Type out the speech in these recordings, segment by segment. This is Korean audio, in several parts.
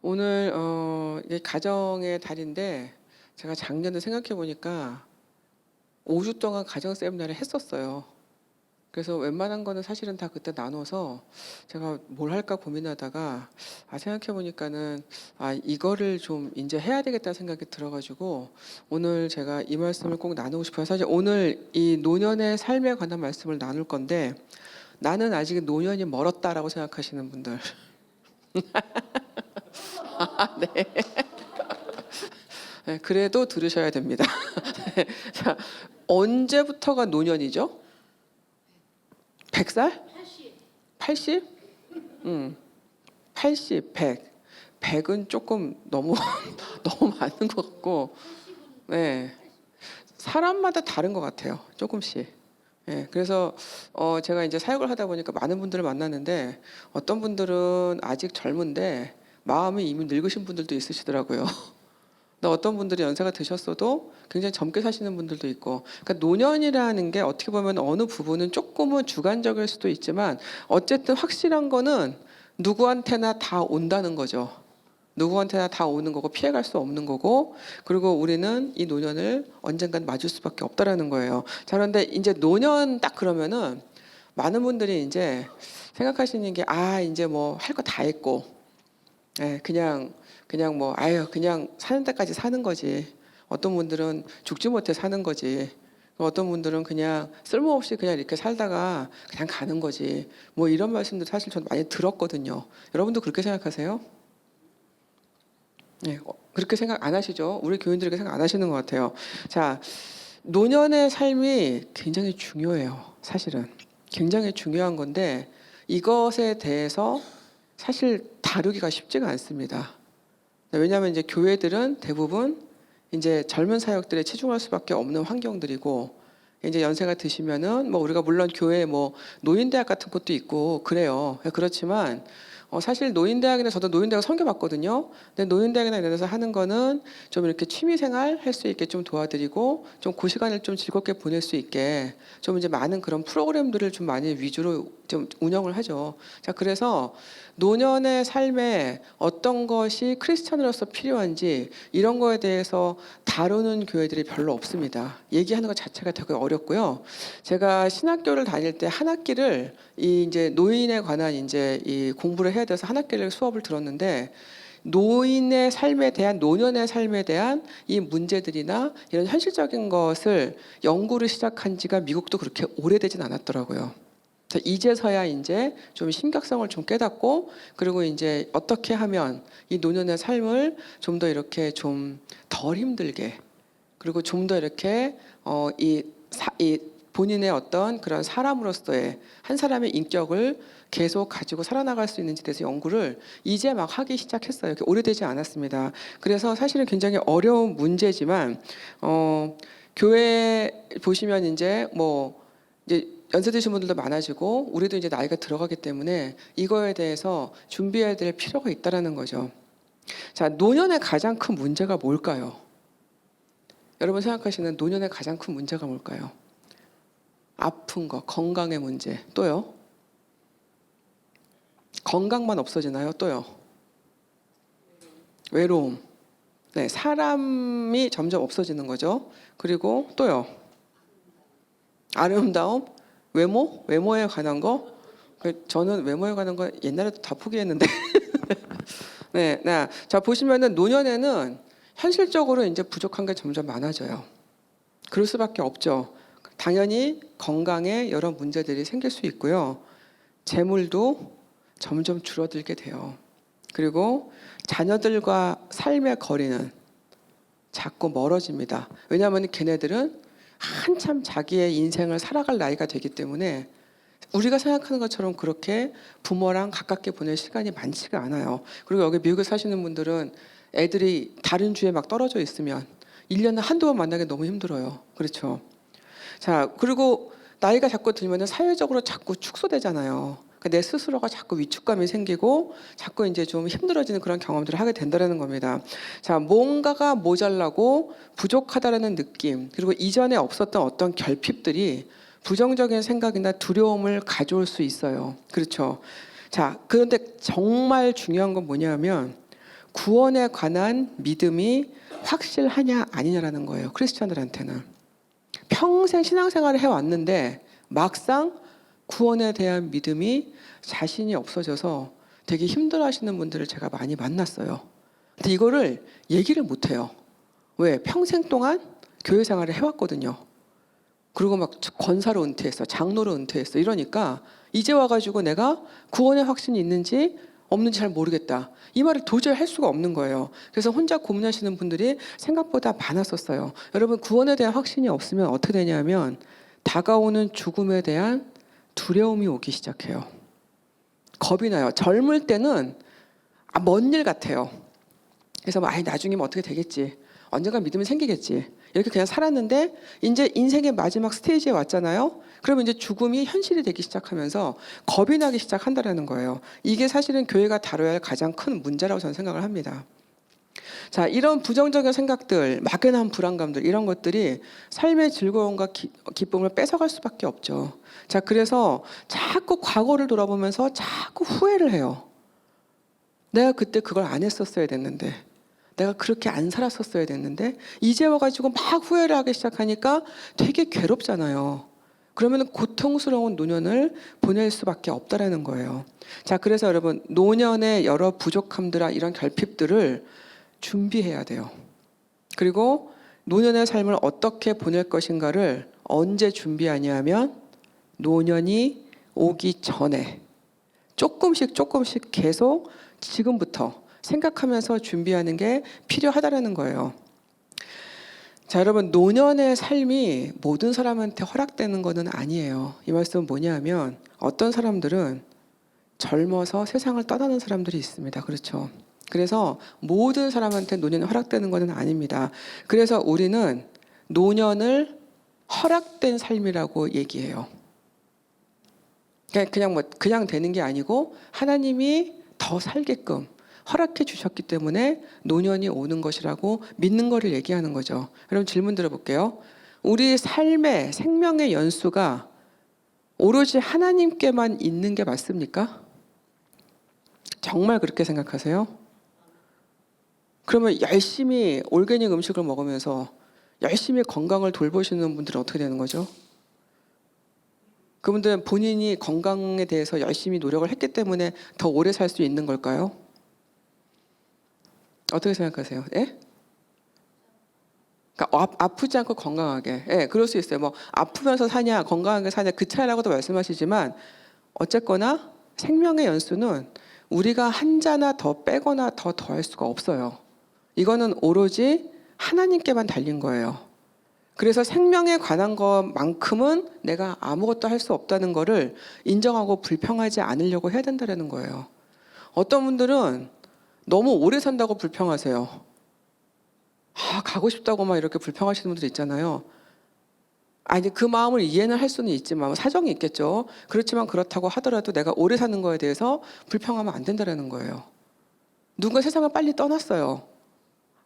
오늘 이게 가정의 달인데 제가 작년에 생각해 보니까 5주 동안 가정 세미나를 했었어요. 그래서 웬만한 거는 사실은 다 그때 나눠서 제가 뭘 할까 고민하다가 생각해 보니까는 이거를 좀 이제 해야 되겠다는 생각이 들어가지고 오늘 제가 이 말씀을 꼭 나누고 싶어요. 사실 오늘 이 노년의 삶에 관한 말씀을 나눌 건데 나는 아직 노년이 멀었다라고 생각하시는 분들 네. 네, 그래도 들으셔야 됩니다. 자, 언제부터가 노년이죠? 100살? 80? 80, 100. 100은 조금 너무 너무 많은 것 같고, 네, 사람마다 다른 것 같아요. 조금씩. 예, 그래서 제가 이제 사역을 하다 보니까 많은 분들을 만났는데 어떤 분들은 아직 젊은데 마음이 이미 늙으신 분들도 있으시더라고요. 어떤 분들이 연세가 드셨어도 굉장히 젊게 사시는 분들도 있고, 그러니까 노년이라는 게 어떻게 보면 어느 부분은 조금은 주관적일 수도 있지만 어쨌든 확실한 거는 누구한테나 다 온다는 거죠. 누구한테나 다 오는 거고 피해갈 수 없는 거고, 그리고 우리는 이 노년을 언젠간 맞을 수밖에 없다라는 거예요. 자, 그런데 이제 노년 딱 그러면은 많은 분들이 이제 생각하시는 게 이제 뭐 할 거 다 했고, 예, 그냥 뭐 그냥 사는 데까지 사는 거지. 어떤 분들은 죽지 못해 사는 거지. 어떤 분들은 그냥 쓸모없이 그냥 이렇게 살다가 그냥 가는 거지. 뭐 이런 말씀도 사실 전 많이 들었거든요. 여러분도 그렇게 생각하세요? 네, 그렇게 생각 안 하시죠? 우리 교인들에게 생각 안 하시는 것 같아요. 자, 노년의 삶이 굉장히 중요해요. 사실은 굉장히 중요한 건데 이것에 대해서 사실 다루기가 쉽지가 않습니다. 왜냐하면 이제 교회들은 대부분 이제 젊은 사역들에 치중할 수밖에 없는 환경들이고, 이제 연세가 드시면은 뭐 우리가 물론 교회에 뭐 노인대학 같은 것도 있고 그래요. 그렇지만 사실 노인대학이나 저도 노인대학 섬겨봤거든요. 근데 노인대학이나 이런 데서 하는 거는 좀 이렇게 취미생활 할 수 있게 좀 도와드리고 좀 그 시간을 좀 즐겁게 보낼 수 있게 좀 이제 많은 그런 프로그램들을 좀 많이 위주로 좀 운영을 하죠. 자, 그래서 노년의 삶에 어떤 것이 크리스천으로서 필요한지 이런 거에 대해서 다루는 교회들이 별로 없습니다. 얘기하는 것 자체가 되게 어렵고요. 제가 신학교를 다닐 때 한 학기를 이 이제 노인에 관한 이제 이 공부를 해야 돼서 한 학기를 수업을 들었는데 노인의 삶에 대한 노년의 삶에 대한 이 문제들이나 이런 현실적인 것을 연구를 시작한 지가 미국도 그렇게 오래되진 않았더라고요. 이제서야 이제 좀 심각성을 좀 깨닫고, 그리고 이제 어떻게 하면 이 노년의 삶을 좀 더 이렇게 좀 덜 힘들게, 그리고 좀 더 이렇게 이 본인의 어떤 그런 사람으로서의 한 사람의 인격을 계속 가지고 살아나갈 수 있는지 대해서 연구를 이제 막 하기 시작했어요. 이렇게 오래되지 않았습니다. 그래서 사실은 굉장히 어려운 문제지만 교회 보시면 이제 이제 연세 드신 분들도 많아지고 우리도 이제 나이가 들어가기 때문에 이거에 대해서 준비해야 될 필요가 있다라는 거죠. 자, 노년의 가장 큰 문제가 뭘까요? 여러분 생각하시는 노년의 가장 큰 문제가 뭘까요? 아픈 거, 건강의 문제. 또요? 건강만 없어지나요? 또요? 외로움. 네, 사람이 점점 없어지는 거죠. 그리고 또요? 아름다움, 외모에 관한 거. 저는 외모에 관한 거 옛날에도 다 포기했는데. 네, 자 보시면은 노년에는 현실적으로 이제 부족한 게 점점 많아져요. 그럴 수밖에 없죠. 당연히 건강에 여러 문제들이 생길 수 있고요. 재물도 점점 줄어들게 돼요. 그리고 자녀들과 삶의 거리는 자꾸 멀어집니다. 왜냐하면 걔네들은 한참 자기의 인생을 살아갈 나이가 되기 때문에 우리가 생각하는 것처럼 그렇게 부모랑 가깝게 보낼 시간이 많지가 않아요. 그리고 여기 미국에 사시는 분들은 애들이 다른 주에 막 떨어져 있으면 1년에 한두 번 만나기 너무 힘들어요. 그렇죠? 자, 그리고 나이가 자꾸 들면 사회적으로 자꾸 축소되잖아요. 그러니까 내 스스로가 자꾸 위축감이 생기고 자꾸 이제 좀 힘들어지는 그런 경험들을 하게 된다는 겁니다. 자, 뭔가가 모자라고 부족하다라는 느낌, 그리고 이전에 없었던 어떤 결핍들이 부정적인 생각이나 두려움을 가져올 수 있어요. 그렇죠? 자, 그런데 정말 중요한 건 뭐냐면 구원에 관한 믿음이 확실하냐 아니냐라는 거예요. 크리스천들한테는. 평생 신앙생활을 해왔는데 막상 구원에 대한 믿음이 자신이 없어져서 되게 힘들어하시는 분들을 제가 많이 만났어요. 근데 이거를 얘기를 못해요. 왜? 평생 동안 교회 생활을 해왔거든요. 그리고 막 권사로 은퇴했어, 장로로 은퇴했어. 이러니까 이제 와가지고 내가 구원의 확신이 있는지 없는지 잘 모르겠다. 이 말을 도저히 할 수가 없는 거예요. 그래서 혼자 고민하시는 분들이 생각보다 많았었어요. 여러분, 구원에 대한 확신이 없으면 어떻게 되냐면 다가오는 죽음에 대한 두려움이 오기 시작해요. 겁이 나요. 젊을 때는 먼 일 같아요. 그래서 나중이면 어떻게 되겠지. 언젠가 믿음이 생기겠지. 이렇게 그냥 살았는데 이제 인생의 마지막 스테이지에 왔잖아요. 그러면 이제 죽음이 현실이 되기 시작하면서 겁이 나기 시작한다는 거예요. 이게 사실은 교회가 다뤄야 할 가장 큰 문제라고 저는 생각을 합니다. 자, 이런 부정적인 생각들, 막연한 불안감들, 이런 것들이 삶의 즐거움과 기쁨을 뺏어갈 수밖에 없죠. 자, 그래서 자꾸 과거를 돌아보면서 자꾸 후회를 해요. 내가 그때 그걸 안 했었어야 됐는데, 내가 그렇게 안 살았었어야 됐는데, 이제 와가지고 막 후회를 하기 시작하니까 되게 괴롭잖아요. 그러면 고통스러운 노년을 보낼 수밖에 없다라는 거예요. 자, 그래서 여러분, 노년의 여러 부족함들과 이런 결핍들을 준비해야 돼요. 그리고 노년의 삶을 어떻게 보낼 것인가를 언제 준비하냐면 노년이 오기 전에 조금씩 계속 지금부터 생각하면서 준비하는 게 필요하다는 거예요. 자, 여러분, 노년의 삶이 모든 사람한테 허락되는 것은 아니에요. 이 말씀은 뭐냐면 어떤 사람들은 젊어서 세상을 떠나는 사람들이 있습니다. 그렇죠? 그래서 모든 사람한테 노년이 허락되는 것은 아닙니다. 그래서 우리는 노년을 허락된 삶이라고 얘기해요. 그냥 되는 게 아니고 하나님이 더 살게끔 허락해 주셨기 때문에 노년이 오는 것이라고 믿는 거를 얘기하는 거죠. 여러분, 질문 들어볼게요. 우리 삶의 생명의 연수가 오로지 하나님께만 있는 게 맞습니까? 정말 그렇게 생각하세요? 그러면 열심히 올게닉 음식을 먹으면서 열심히 건강을 돌보시는 분들은 어떻게 되는 거죠? 그분들은 본인이 건강에 대해서 열심히 노력을 했기 때문에 더 오래 살 수 있는 걸까요? 어떻게 생각하세요? 예? 그러니까 아프지 않고 건강하게. 예, 그럴 수 있어요. 뭐 아프면서 사냐, 건강하게 사냐 그 차이라고도 말씀하시지만 어쨌거나 생명의 연수는 우리가 한자나 더 빼거나 더 더할 수가 없어요. 이거는 오로지 하나님께만 달린 거예요. 그래서 생명에 관한 것만큼은 내가 아무것도 할 수 없다는 거를 인정하고 불평하지 않으려고 해야 된다는 거예요. 어떤 분들은 너무 오래 산다고 불평하세요. 가고 싶다고 막 이렇게 불평하시는 분들 있잖아요. 아니, 그 마음을 이해는 할 수는 있지만 사정이 있겠죠. 그렇지만 그렇다고 하더라도 내가 오래 사는 거에 대해서 불평하면 안 된다는 거예요. 누군가 세상을 빨리 떠났어요.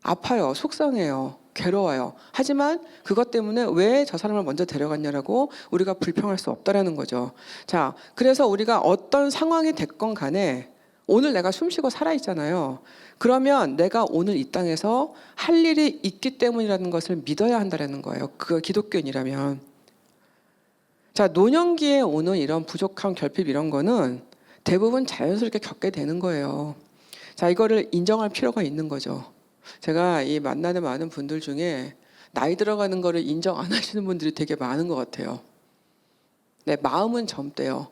아파요. 속상해요. 괴로워요. 하지만 그것 때문에 왜 저 사람을 먼저 데려갔냐라고 우리가 불평할 수 없다라는 거죠. 자, 그래서 우리가 어떤 상황이 됐건 간에 오늘 내가 숨쉬고 살아있잖아요. 그러면 내가 오늘 이 땅에서 할 일이 있기 때문이라는 것을 믿어야 한다는 거예요. 그거 기독교인이라면. 자, 노년기에 오는 이런 부족함, 결핍 이런 거는 대부분 자연스럽게 겪게 되는 거예요. 자, 이거를 인정할 필요가 있는 거죠. 제가 이 만나는 많은 분들 중에 나이 들어가는 거를 인정 안 하시는 분들이 되게 많은 것 같아요. 네, 마음은 젊대요.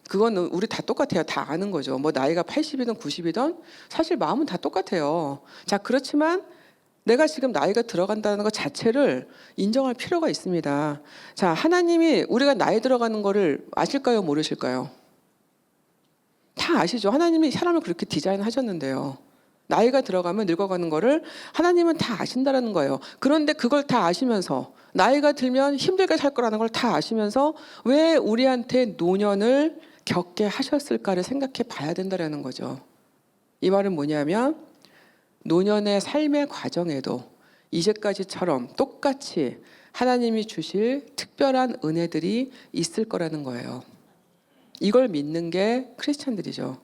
그거는 우리 다 똑같아요. 다 아는 거죠. 뭐 나이가 80이든 90이든 사실 마음은 다 똑같아요. 자, 그렇지만 내가 지금 나이가 들어간다는 것 자체를 인정할 필요가 있습니다. 자, 하나님이 우리가 나이 들어가는 거를 아실까요? 모르실까요? 다 아시죠? 하나님이 사람을 그렇게 디자인하셨는데요. 나이가 들어가면 늙어가는 거를 하나님은 다 아신다는 거예요. 그런데 그걸 다 아시면서 나이가 들면 힘들게 살 거라는 걸 다 아시면서 왜 우리한테 노년을 겪게 하셨을까를 생각해 봐야 된다는 거죠. 이 말은 뭐냐면 노년의 삶의 과정에도 이제까지처럼 똑같이 하나님이 주실 특별한 은혜들이 있을 거라는 거예요. 이걸 믿는 게 크리스찬들이죠.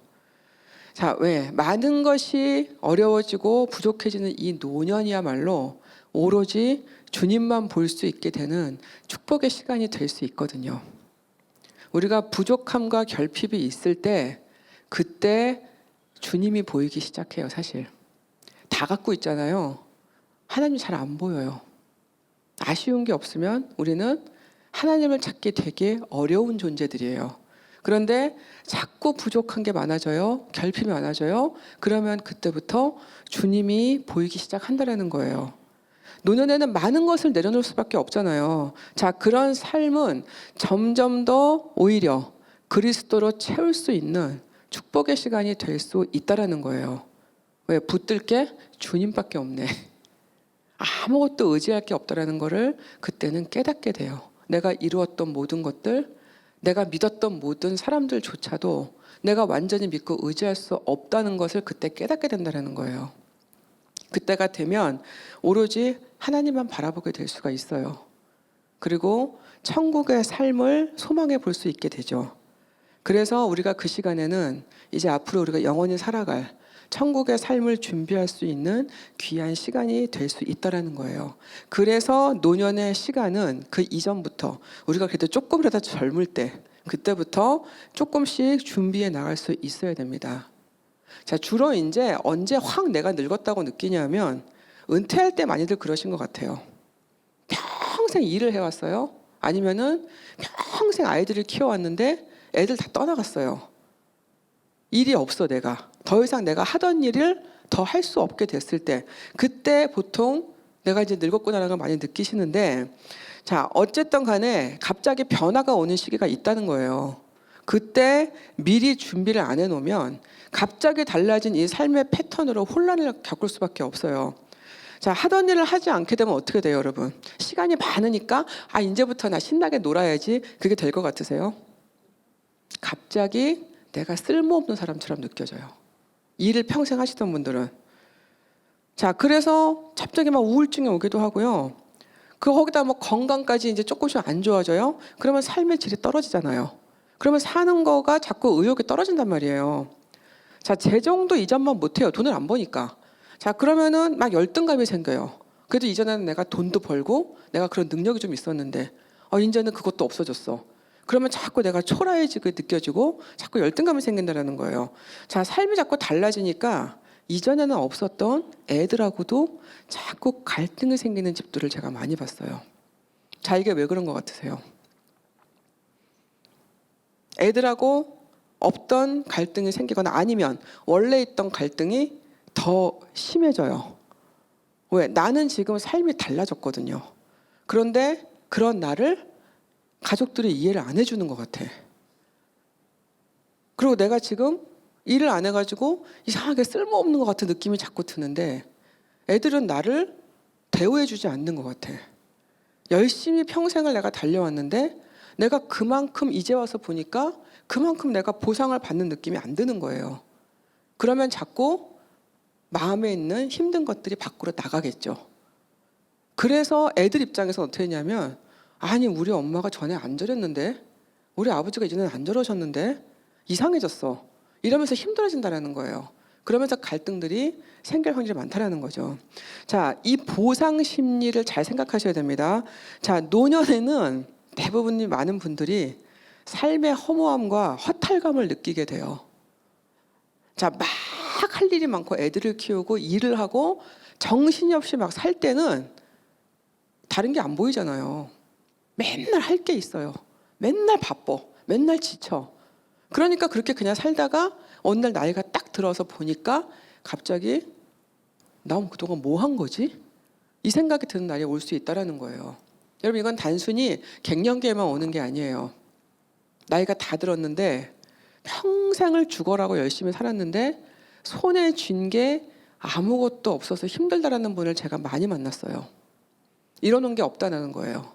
자, 왜? 많은 것이 어려워지고 부족해지는 이 노년이야말로 오로지 주님만 볼 수 있게 되는 축복의 시간이 될 수 있거든요. 우리가 부족함과 결핍이 있을 때 그때 주님이 보이기 시작해요, 사실. 다 갖고 있잖아요. 하나님이 잘 안 보여요. 아쉬운 게 없으면 우리는 하나님을 찾기 되게 어려운 존재들이에요. 그런데 자꾸 부족한 게 많아져요. 결핍이 많아져요. 그러면 그때부터 주님이 보이기 시작한다는 거예요. 노년에는 많은 것을 내려놓을 수밖에 없잖아요. 자, 그런 삶은 점점 더 오히려 그리스도로 채울 수 있는 축복의 시간이 될 수 있다라는 거예요. 왜? 붙들 게 주님밖에 없네. 아무것도 의지할 게 없다라는 거를 그때는 깨닫게 돼요. 내가 이루었던 모든 것들, 내가 믿었던 모든 사람들조차도 내가 완전히 믿고 의지할 수 없다는 것을 그때 깨닫게 된다는 거예요. 그때가 되면 오로지 하나님만 바라보게 될 수가 있어요. 그리고 천국의 삶을 소망해 볼 수 있게 되죠. 그래서 우리가 그 시간에는 이제 앞으로 우리가 영원히 살아갈 천국의 삶을 준비할 수 있는 귀한 시간이 될 수 있다는 거예요. 그래서 노년의 시간은 그 이전부터 우리가 그래도 조금이라도 젊을 때 그때부터 조금씩 준비해 나갈 수 있어야 됩니다. 자, 주로 이제 언제 확 내가 늙었다고 느끼냐면 은퇴할 때 많이들 그러신 것 같아요. 평생 일을 해왔어요. 아니면은 평생 아이들을 키워왔는데 애들 다 떠나갔어요. 일이 없어 내가. 더 이상 내가 하던 일을 더 할 수 없게 됐을 때 그때 보통 내가 이제 늙었구나라는 걸 많이 느끼시는데 자, 어쨌든 간에 갑자기 변화가 오는 시기가 있다는 거예요. 그때 미리 준비를 안 해놓으면 갑자기 달라진 이 삶의 패턴으로 혼란을 겪을 수밖에 없어요. 자, 하던 일을 하지 않게 되면 어떻게 돼요, 여러분? 시간이 많으니까 이제부터 나 신나게 놀아야지. 그게 될 것 같으세요? 갑자기 내가 쓸모없는 사람처럼 느껴져요. 일을 평생 하시던 분들은. 자, 그래서 갑자기 막 우울증이 오기도 하고요. 거기다 뭐 건강까지 이제 조금씩 안 좋아져요. 그러면 삶의 질이 떨어지잖아요. 그러면 사는 거가 자꾸 의욕이 떨어진단 말이에요. 자, 재정도 이전만 못해요. 돈을 안 버니까. 자, 그러면은 막 열등감이 생겨요. 그래도 이전에는 내가 돈도 벌고 내가 그런 능력이 좀 있었는데 이제는 그것도 없어졌어. 그러면 자꾸 내가 초라해지게 느껴지고 자꾸 열등감이 생긴다는 거예요. 자, 삶이 자꾸 달라지니까 이전에는 없었던 애들하고도 자꾸 갈등이 생기는 집들을 제가 많이 봤어요. 자, 이게 왜 그런 것 같으세요? 애들하고 없던 갈등이 생기거나 아니면 원래 있던 갈등이 더 심해져요. 왜? 나는 지금 삶이 달라졌거든요. 그런데 그런 나를 가족들이 이해를 안 해주는 것 같아. 그리고 내가 지금 일을 안 해가지고 이상하게 쓸모없는 것 같은 느낌이 자꾸 드는데 애들은 나를 대우해주지 않는 것 같아. 열심히 평생을 내가 달려왔는데 내가 그만큼 이제 와서 보니까 그만큼 내가 보상을 받는 느낌이 안 드는 거예요. 그러면 자꾸 마음에 있는 힘든 것들이 밖으로 나가겠죠. 그래서 애들 입장에서 어떻게 했냐면 아니 우리 엄마가 전에 안 저랬는데 우리 아버지가 이전에 안 저러셨는데 이상해졌어. 이러면서 힘들어진다는 거예요. 그러면서 갈등들이 생길 확률이 많다는 거죠. 자, 이 보상 심리를 잘 생각하셔야 됩니다. 자, 노년에는 대부분 많은 분들이 삶의 허무함과 허탈감을 느끼게 돼요. 자, 막 할 일이 많고 애들을 키우고 일을 하고 정신이 없이 막 살 때는 다른 게 안 보이잖아요. 맨날 할 게 있어요. 맨날 바빠. 맨날 지쳐. 그러니까 그렇게 그냥 살다가 어느 날 나이가 딱 들어서 보니까 갑자기 나 그동안 뭐 한 거지? 이 생각이 드는 날이 올 수 있다는 거예요. 여러분 이건 단순히 갱년기에만 오는 게 아니에요. 나이가 다 들었는데 평생을 죽어라고 열심히 살았는데 손에 쥔 게 아무것도 없어서 힘들다라는 분을 제가 많이 만났어요. 이러는 게 없다는 거예요.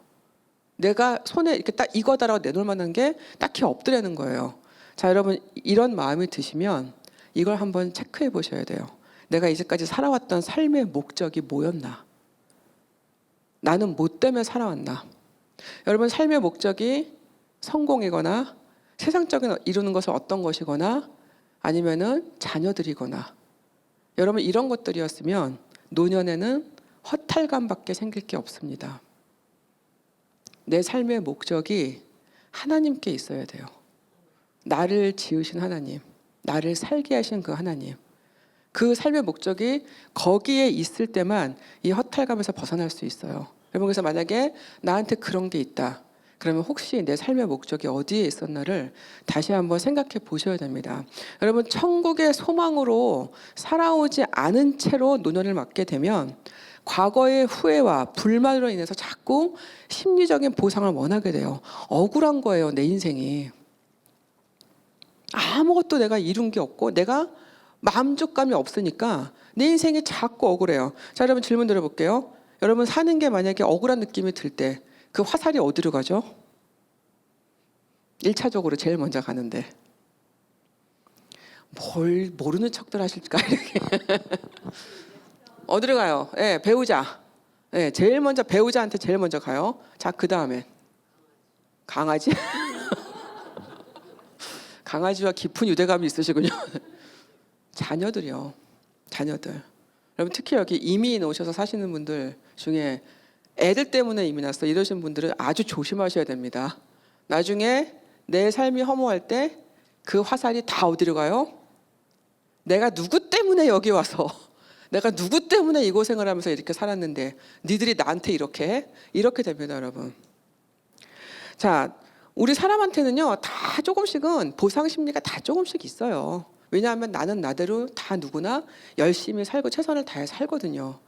내가 손에 이렇게 딱 이거다라고 내놓을 만한 게 딱히 없더라는 거예요. 자, 여러분 이런 마음이 드시면 이걸 한번 체크해 보셔야 돼요. 내가 이제까지 살아왔던 삶의 목적이 뭐였나? 나는 뭐 때문에 살아왔나? 여러분 삶의 목적이 성공이거나 세상적인 이루는 것은 어떤 것이거나 아니면은 자녀들이거나 여러분 이런 것들이었으면 노년에는 허탈감밖에 생길 게 없습니다. 내 삶의 목적이 하나님께 있어야 돼요. 나를 지으신 하나님, 나를 살게 하신 그 하나님, 그 삶의 목적이 거기에 있을 때만 이 허탈감에서 벗어날 수 있어요. 여러분 그래서 만약에 나한테 그런 게 있다 그러면 혹시 내 삶의 목적이 어디에 있었나를 다시 한번 생각해 보셔야 됩니다. 여러분 천국의 소망으로 살아오지 않은 채로 노년을 맞게 되면 과거의 후회와 불만으로 인해서 자꾸 심리적인 보상을 원하게 돼요. 억울한 거예요, 내 인생이. 아무것도 내가 이룬 게 없고 내가 만족감이 없으니까 내 인생이 자꾸 억울해요. 자, 여러분 질문 드려볼게요. 여러분 사는 게 만약에 억울한 느낌이 들 때 그 화살이 어디로 가죠? 1차적으로 제일 먼저 가는데 뭘 모르는 척들 하실까 이렇게 어디로 가요? 예, 배우자. 예, 제일 먼저 배우자한테 제일 먼저 가요. 자, 그 다음에 강아지. 강아지와 깊은 유대감이 있으시군요. 자녀들이요. 자녀들. 여러분 특히 여기 이민 오셔서 사시는 분들 중에 애들 때문에 이민 왔어 이러신 분들은 아주 조심하셔야 됩니다. 나중에 내 삶이 허무할 때 그 화살이 다 어디로 가요? 내가 누구 때문에 여기 와서 내가 누구 때문에 이 고생을 하면서 이렇게 살았는데 니들이 나한테 이렇게 됩니다, 여러분. 자, 우리 사람한테는요 다 조금씩은 보상 심리가 다 조금씩 있어요. 왜냐하면 나는 나대로 다 누구나 열심히 살고 최선을 다해 살거든요.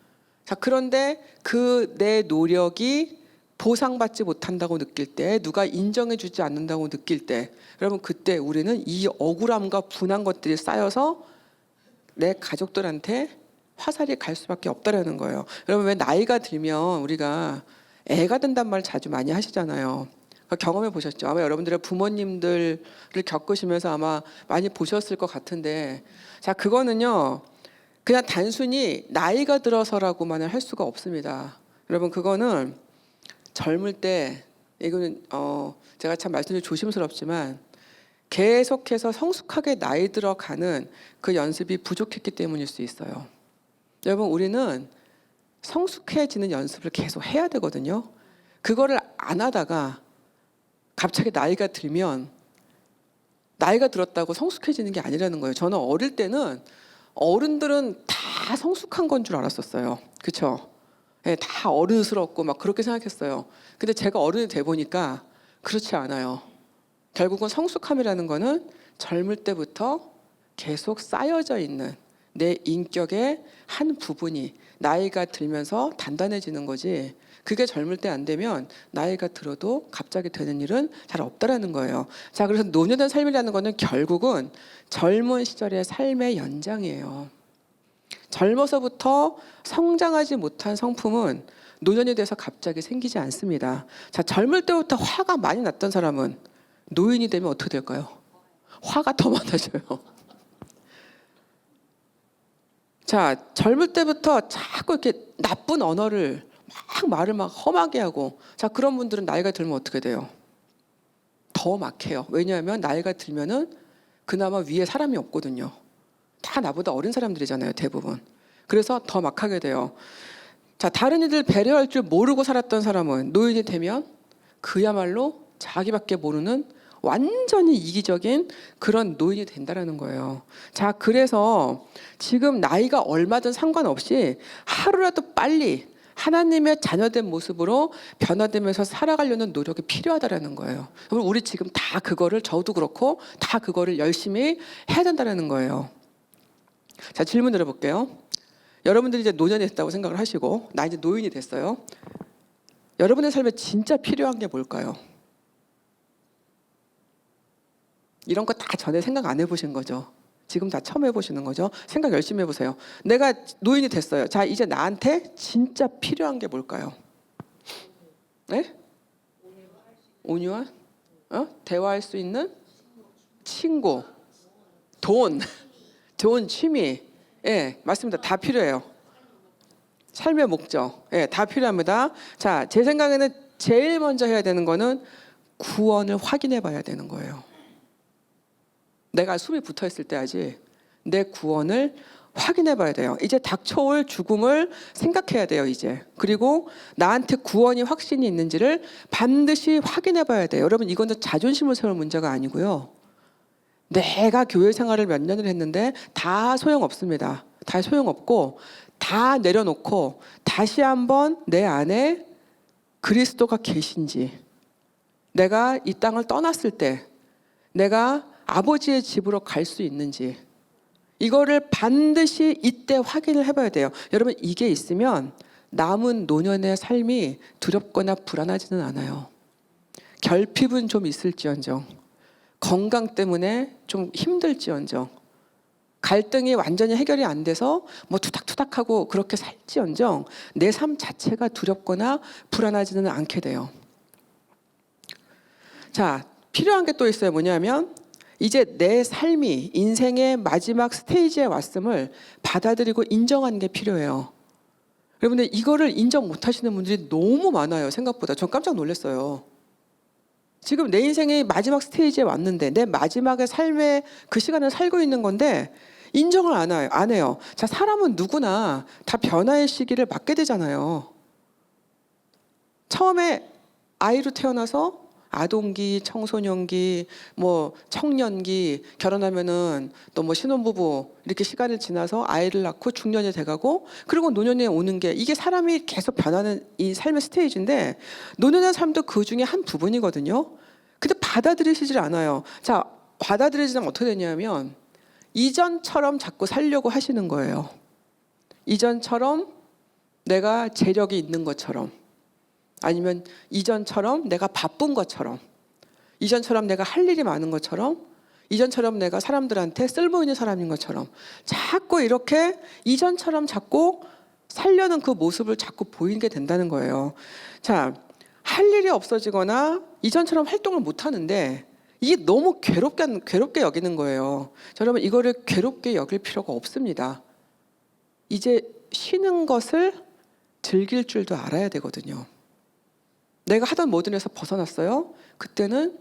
자, 그런데 그 내 노력이 보상받지 못한다고 느낄 때, 누가 인정해주지 않는다고 느낄 때, 여러분 그때 우리는 이 억울함과 분한 것들이 쌓여서 내 가족들한테 화살이 갈 수밖에 없다라는 거예요. 여러분 왜 나이가 들면 우리가 애가 된단 말 자주 많이 하시잖아요. 경험해 보셨죠? 아마 여러분들의 부모님들을 겪으시면서 아마 많이 보셨을 것 같은데, 자, 그거는요 그냥 단순히 나이가 들어서라고만은 할 수가 없습니다. 여러분 그거는 젊을 때 이거는 제가 참 말씀이 조심스럽지만 계속해서 성숙하게 나이 들어가는 그 연습이 부족했기 때문일 수 있어요. 여러분 우리는 성숙해지는 연습을 계속 해야 되거든요. 그거를 안 하다가 갑자기 나이가 들면 나이가 들었다고 성숙해지는 게 아니라는 거예요. 저는 어릴 때는 어른들은 다 성숙한 건 줄 알았었어요. 그렇죠? 네, 다 어른스럽고 막 그렇게 생각했어요. 근데 제가 어른이 돼 보니까 그렇지 않아요. 결국은 성숙함이라는 거는 젊을 때부터 계속 쌓여져 있는 내 인격의 한 부분이 나이가 들면서 단단해지는 거지, 그게 젊을 때 안 되면 나이가 들어도 갑자기 되는 일은 잘 없다라는 거예요. 자, 그래서 노년의 삶이라는 거는 결국은 젊은 시절의 삶의 연장이에요. 젊어서부터 성장하지 못한 성품은 노년이 돼서 갑자기 생기지 않습니다. 자, 젊을 때부터 화가 많이 났던 사람은 노인이 되면 어떻게 될까요? 화가 더 많아져요. 자, 젊을 때부터 자꾸 이렇게 나쁜 언어를 말을 험하게 하고, 자, 그런 분들은 나이가 들면 어떻게 돼요? 더 막해요. 왜냐하면 나이가 들면은 그나마 위에 사람이 없거든요. 다 나보다 어린 사람들이잖아요, 대부분. 그래서 더 막하게 돼요. 자, 다른 이들 배려할 줄 모르고 살았던 사람은 노인이 되면 그야말로 자기밖에 모르는 완전히 이기적인 그런 노인이 된다라는 거예요. 자, 그래서 지금 나이가 얼마든 상관없이 하루라도 빨리 하나님의 자녀된 모습으로 변화되면서 살아가려는 노력이 필요하다라는 거예요. 우리 지금 다 그거를, 저도 그렇고 다 그거를 열심히 해야 된다라는 거예요. 자, 질문 드려볼게요. 여러분들이 이제 노년이 됐다고 생각을 하시고 나 이제 노인이 됐어요. 여러분의 삶에 진짜 필요한 게 뭘까요? 이런 거 다 전에 생각 안 해보신 거죠? 지금 다 처음 해보시는 거죠? 생각 열심히 해보세요. 내가 노인이 됐어요. 자, 이제 나한테 진짜 필요한 게 뭘까요? 네? 온유한? 대화할 수 있는 친구, 돈, 좋은 취미, 예, 맞습니다. 다 필요해요. 삶의 목적, 예, 다 필요합니다. 자, 제 생각에는 제일 먼저 해야 되는 거는 구원을 확인해 봐야 되는 거예요. 내가 숨이 붙어 있을 때 하지. 내 구원을 확인해 봐야 돼요. 이제 닥쳐올 죽음을 생각해야 돼요, 이제. 그리고 나한테 구원이 확신이 있는지를 반드시 확인해 봐야 돼요. 여러분, 이건 자존심을 세울 문제가 아니고요. 내가 교회 생활을 몇 년을 했는데 다 소용없습니다. 다 소용없고 다 내려놓고 다시 한번 내 안에 그리스도가 계신지, 내가 이 땅을 떠났을 때 내가 아버지의 집으로 갈 수 있는지, 이거를 반드시 이때 확인을 해봐야 돼요. 여러분, 이게 있으면 남은 노년의 삶이 두렵거나 불안하지는 않아요. 결핍은 좀 있을지언정, 건강 때문에 좀 힘들지언정, 갈등이 완전히 해결이 안 돼서 뭐 투닥투닥하고 그렇게 살지언정 내 삶 자체가 두렵거나 불안하지는 않게 돼요. 자, 필요한 게 또 있어요. 뭐냐면 이제 내 삶이 인생의 마지막 스테이지에 왔음을 받아들이고 인정하는 게 필요해요. 여러분들, 이거를 인정 못 하시는 분들이 너무 많아요. 생각보다. 전 깜짝 놀랐어요. 지금 내 인생의 마지막 스테이지에 왔는데 내 마지막의 삶의 그 시간을 살고 있는 건데 인정을 안 해요. 자, 사람은 누구나 다 변화의 시기를 맞게 되잖아요. 처음에 아이로 태어나서 아동기, 청소년기, 뭐 청년기, 결혼하면은 또 뭐 신혼부부 이렇게 시간을 지나서 아이를 낳고 중년이 돼가고, 그리고 노년에 오는 게, 이게 사람이 계속 변하는 이 삶의 스테이지인데 노년의 삶도 그 중에 한 부분이거든요. 근데 받아들이시질 않아요. 자, 받아들이지 않으면 어떻게 되냐면 이전처럼 자꾸 살려고 하시는 거예요. 이전처럼 내가 재력이 있는 것처럼, 아니면 이전처럼 내가 바쁜 것처럼, 이전처럼 내가 할 일이 많은 것처럼, 이전처럼 내가 사람들한테 쓸모있는 사람인 것처럼 자꾸 이렇게 이전처럼 자꾸 살려는 그 모습을 자꾸 보이게 된다는 거예요. 자, 할 일이 없어지거나 이전처럼 활동을 못 하는데 이게 너무 괴롭게 여기는 거예요. 자, 여러분, 이거를 괴롭게 여길 필요가 없습니다. 이제 쉬는 것을 즐길 줄도 알아야 되거든요. 내가 하던 모든 에서 벗어났어요. 그때는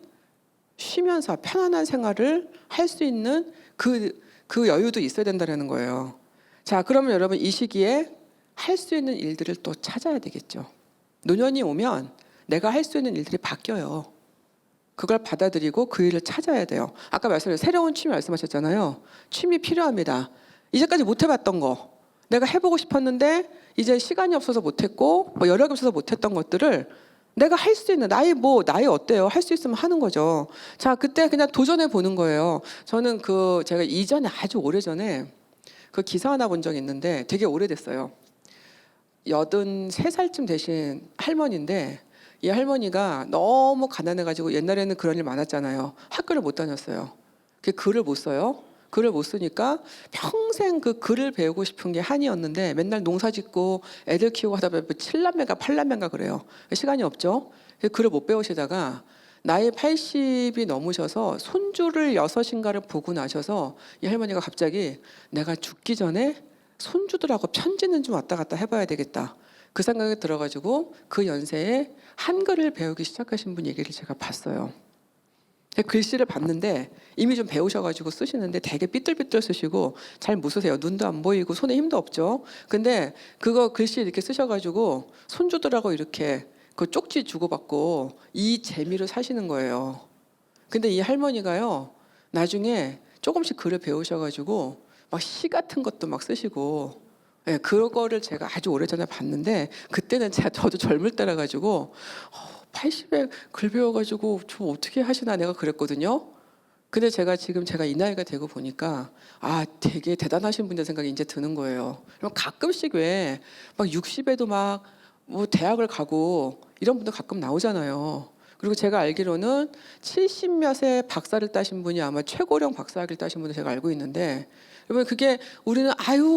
쉬면서 편안한 생활을 할 수 있는 그 여유도 있어야 된다는 거예요. 자, 그러면 여러분, 이 시기에 할 수 있는 일들을 또 찾아야 되겠죠. 노년이 오면 내가 할 수 있는 일들이 바뀌어요. 그걸 받아들이고 그 일을 찾아야 돼요. 아까 말씀드린 새로운 취미 말씀하셨잖아요. 취미 필요합니다. 이제까지 못 해봤던 거, 내가 해보고 싶었는데 이제 시간이 없어서 못했고 뭐 여력이 없어서 못했던 것들을 내가 할 수 있는, 나이 어때요? 할 수 있으면 하는 거죠. 자, 그때 그냥 도전해 보는 거예요. 저는 제가 이전에 아주 오래전에 그 기사 하나 본 적이 있는데 되게 오래됐어요. 83살쯤 되신 할머니인데, 이 할머니가 너무 가난해가지고, 옛날에는 그런 일 많았잖아요. 학교를 못 다녔어요. 글을 못 써요. 글을 못 쓰니까 평생 그 글을 배우고 싶은 게 한이었는데 맨날 농사 짓고 애들 키우고 하다 보면 7남매가 8남매가 그래요. 시간이 없죠. 글을 못 배우시다가 나이 80이 넘으셔서 손주를 6인가를 보고 나셔서 이 할머니가 갑자기 내가 죽기 전에 손주들하고 편지는 좀 왔다 갔다 해봐야 되겠다. 그 생각이 들어가지고 그 연세에 한글을 배우기 시작하신 분 얘기를 제가 봤어요. 글씨를 봤는데 이미 좀 배우셔가지고 쓰시는데 되게 삐뚤삐뚤 쓰시고 잘 못 쓰세요. 눈도 안 보이고 손에 힘도 없죠. 근데 그거 글씨 이렇게 쓰셔가지고 손주들하고 이렇게 그 쪽지 주고받고 이 재미로 사시는 거예요. 근데 이 할머니가요, 나중에 조금씩 글을 배우셔가지고 막 시 같은 것도 막 쓰시고, 예, 그거를 제가 아주 오래전에 봤는데, 그때는 저도 젊을 때라 가지고 80에 글 배워가지고 저 어떻게 하시나 내가 그랬거든요. 근데 제가 이 나이가 되고 보니까 되게 대단하신 분들 생각이 이제 드는 거예요. 그럼 가끔씩 왜 막 60에도 막 뭐 대학을 가고 이런 분들 가끔 나오잖아요. 그리고 제가 알기로는 70몇에 박사를 따신 분이 아마 최고령 박사학위를 따신 분을 제가 알고 있는데, 여러분, 그게 우리는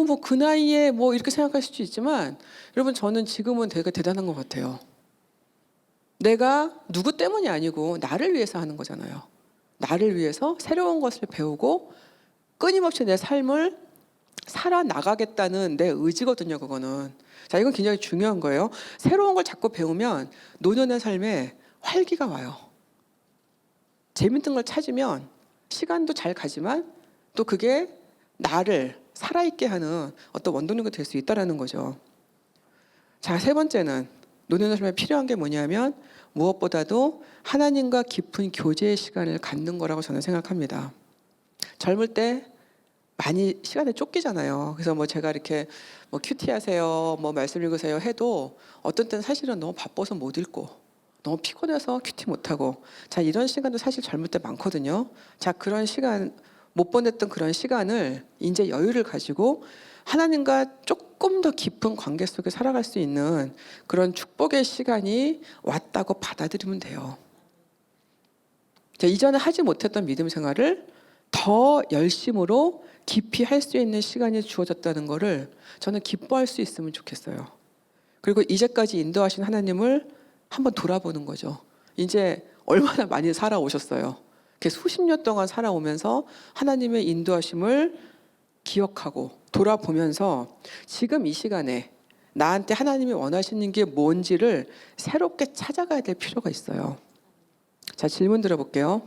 뭐 그 나이에 뭐 이렇게 생각할 수도 있지만, 여러분, 저는 지금은 되게 대단한 것 같아요. 내가 누구 때문이 아니고 나를 위해서 하는 거잖아요. 나를 위해서 새로운 것을 배우고 끊임없이 내 삶을 살아나가겠다는 내 의지거든요, 그거는. 자, 이건 굉장히 중요한 거예요. 새로운 걸 자꾸 배우면 노년의 삶에 활기가 와요. 재밌는 걸 찾으면 시간도 잘 가지만 또 그게 나를 살아있게 하는 어떤 원동력이 될 수 있다는 거죠. 자, 세 번째는 노년의 삶에 필요한 게 뭐냐면 무엇보다도 하나님과 깊은 교제의 시간을 갖는 거라고 저는 생각합니다. 젊을 때 많이 시간에 쫓기잖아요. 그래서 뭐 제가 이렇게 뭐 큐티 하세요, 뭐 말씀 읽으세요 해도 어떤 때는 사실은 너무 바빠서 못 읽고 너무 피곤해서 큐티 못 하고, 자, 이런 시간도 사실 젊을 때 많거든요. 자, 그런 시간 못 보냈던 그런 시간을 이제 여유를 가지고 하나님과 조금 더 깊은 관계 속에 살아갈 수 있는 그런 축복의 시간이 왔다고 받아들이면 돼요. 자, 이전에 하지 못했던 믿음 생활을 더 열심으로 깊이 할 수 있는 시간이 주어졌다는 것을 저는 기뻐할 수 있으면 좋겠어요. 그리고 이제까지 인도하신 하나님을 한번 돌아보는 거죠. 이제 얼마나 많이 살아오셨어요. 수십 년 동안 살아오면서 하나님의 인도하심을 기억하고 돌아보면서 지금 이 시간에 나한테 하나님이 원하시는 게 뭔지를 새롭게 찾아가야 될 필요가 있어요. 자, 질문 드려볼게요.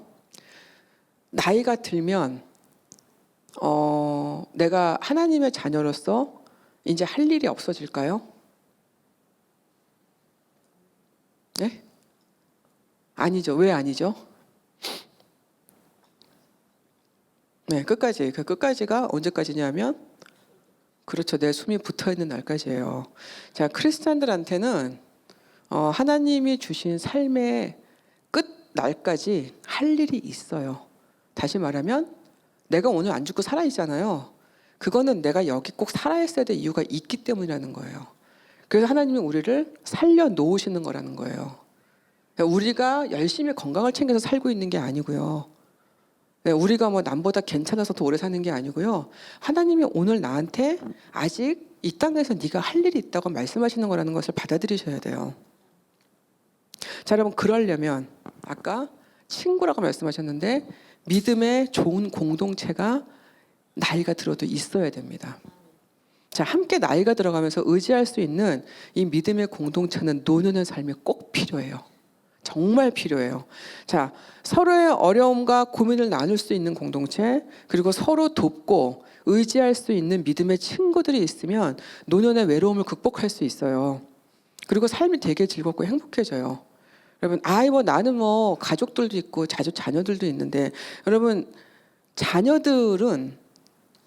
나이가 들면 내가 하나님의 자녀로서 이제 할 일이 없어질까요? 네? 아니죠. 왜 아니죠? 네, 끝까지. 그 끝까지가 언제까지냐면, 그렇죠, 내 숨이 붙어있는 날까지예요. 자, 크리스찬들한테는 하나님이 주신 삶의 끝 날까지 할 일이 있어요. 다시 말하면 내가 오늘 안 죽고 살아있잖아요. 그거는 내가 여기 꼭 살아있어야 될 이유가 있기 때문이라는 거예요. 그래서 하나님이 우리를 살려놓으시는 거라는 거예요. 우리가 열심히 건강을 챙겨서 살고 있는 게 아니고요. 우리가 뭐 남보다 괜찮아서 더 오래 사는 게 아니고요. 하나님이 오늘 나한테 아직 이 땅에서 네가 할 일이 있다고 말씀하시는 거라는 것을 받아들이셔야 돼요. 자, 여러분, 그러려면 아까 친구라고 말씀하셨는데 믿음의 좋은 공동체가 나이가 들어도 있어야 됩니다. 자, 함께 나이가 들어가면서 의지할 수 있는 이 믿음의 공동체는 노년의 삶에 꼭 필요해요. 정말 필요해요. 자, 서로의 어려움과 고민을 나눌 수 있는 공동체, 그리고 서로 돕고 의지할 수 있는 믿음의 친구들이 있으면 노년의 외로움을 극복할 수 있어요. 그리고 삶이 되게 즐겁고 행복해져요. 여러분, 나는 가족들도 있고 자녀들도 있는데, 여러분, 자녀들은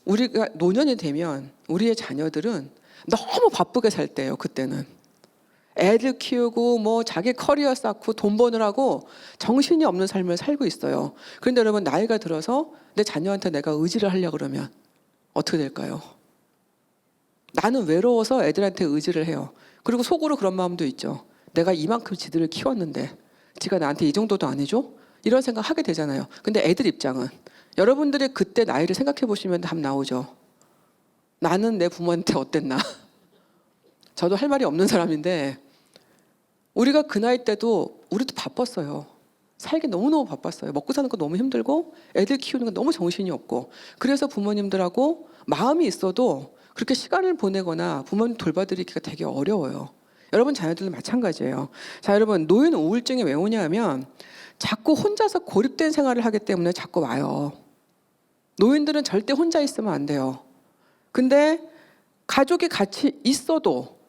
우리가 노년이 되면 우리의 자녀들은 너무 바쁘게 살 때예요. 그때는 애들 키우고 자기 커리어 쌓고 돈 버느라고 정신이 없는 삶을 살고 있어요. 그런데 여러분, 나이가 들어서 내 자녀한테 내가 의지를 하려고 그러면 어떻게 될까요? 나는 외로워서 애들한테 의지를 해요. 그리고 속으로 그런 마음도 있죠. 내가 이만큼 지들을 키웠는데 지가 나한테 이 정도도 안 해줘? 이런 생각 하게 되잖아요. 근데 애들 입장은, 여러분들이 그때 나이를 생각해 보시면 답 나오죠. 나는 내 부모한테 어땠나? 저도 할 말이 없는 사람인데, 우리가 그 나이 때도 우리도 바빴어요. 살기 너무너무 바빴어요. 먹고 사는 거 너무 힘들고 애들 키우는 거 너무 정신이 없고, 그래서 부모님들하고 마음이 있어도 그렇게 시간을 보내거나 부모님 돌봐드리기가 되게 어려워요. 여러분 자녀들도 마찬가지예요. 자, 여러분, 노인 우울증이 왜 오냐면 자꾸 혼자서 고립된 생활을 하기 때문에 자꾸 와요. 노인들은 절대 혼자 있으면 안 돼요. 근데 가족이 같이 있어도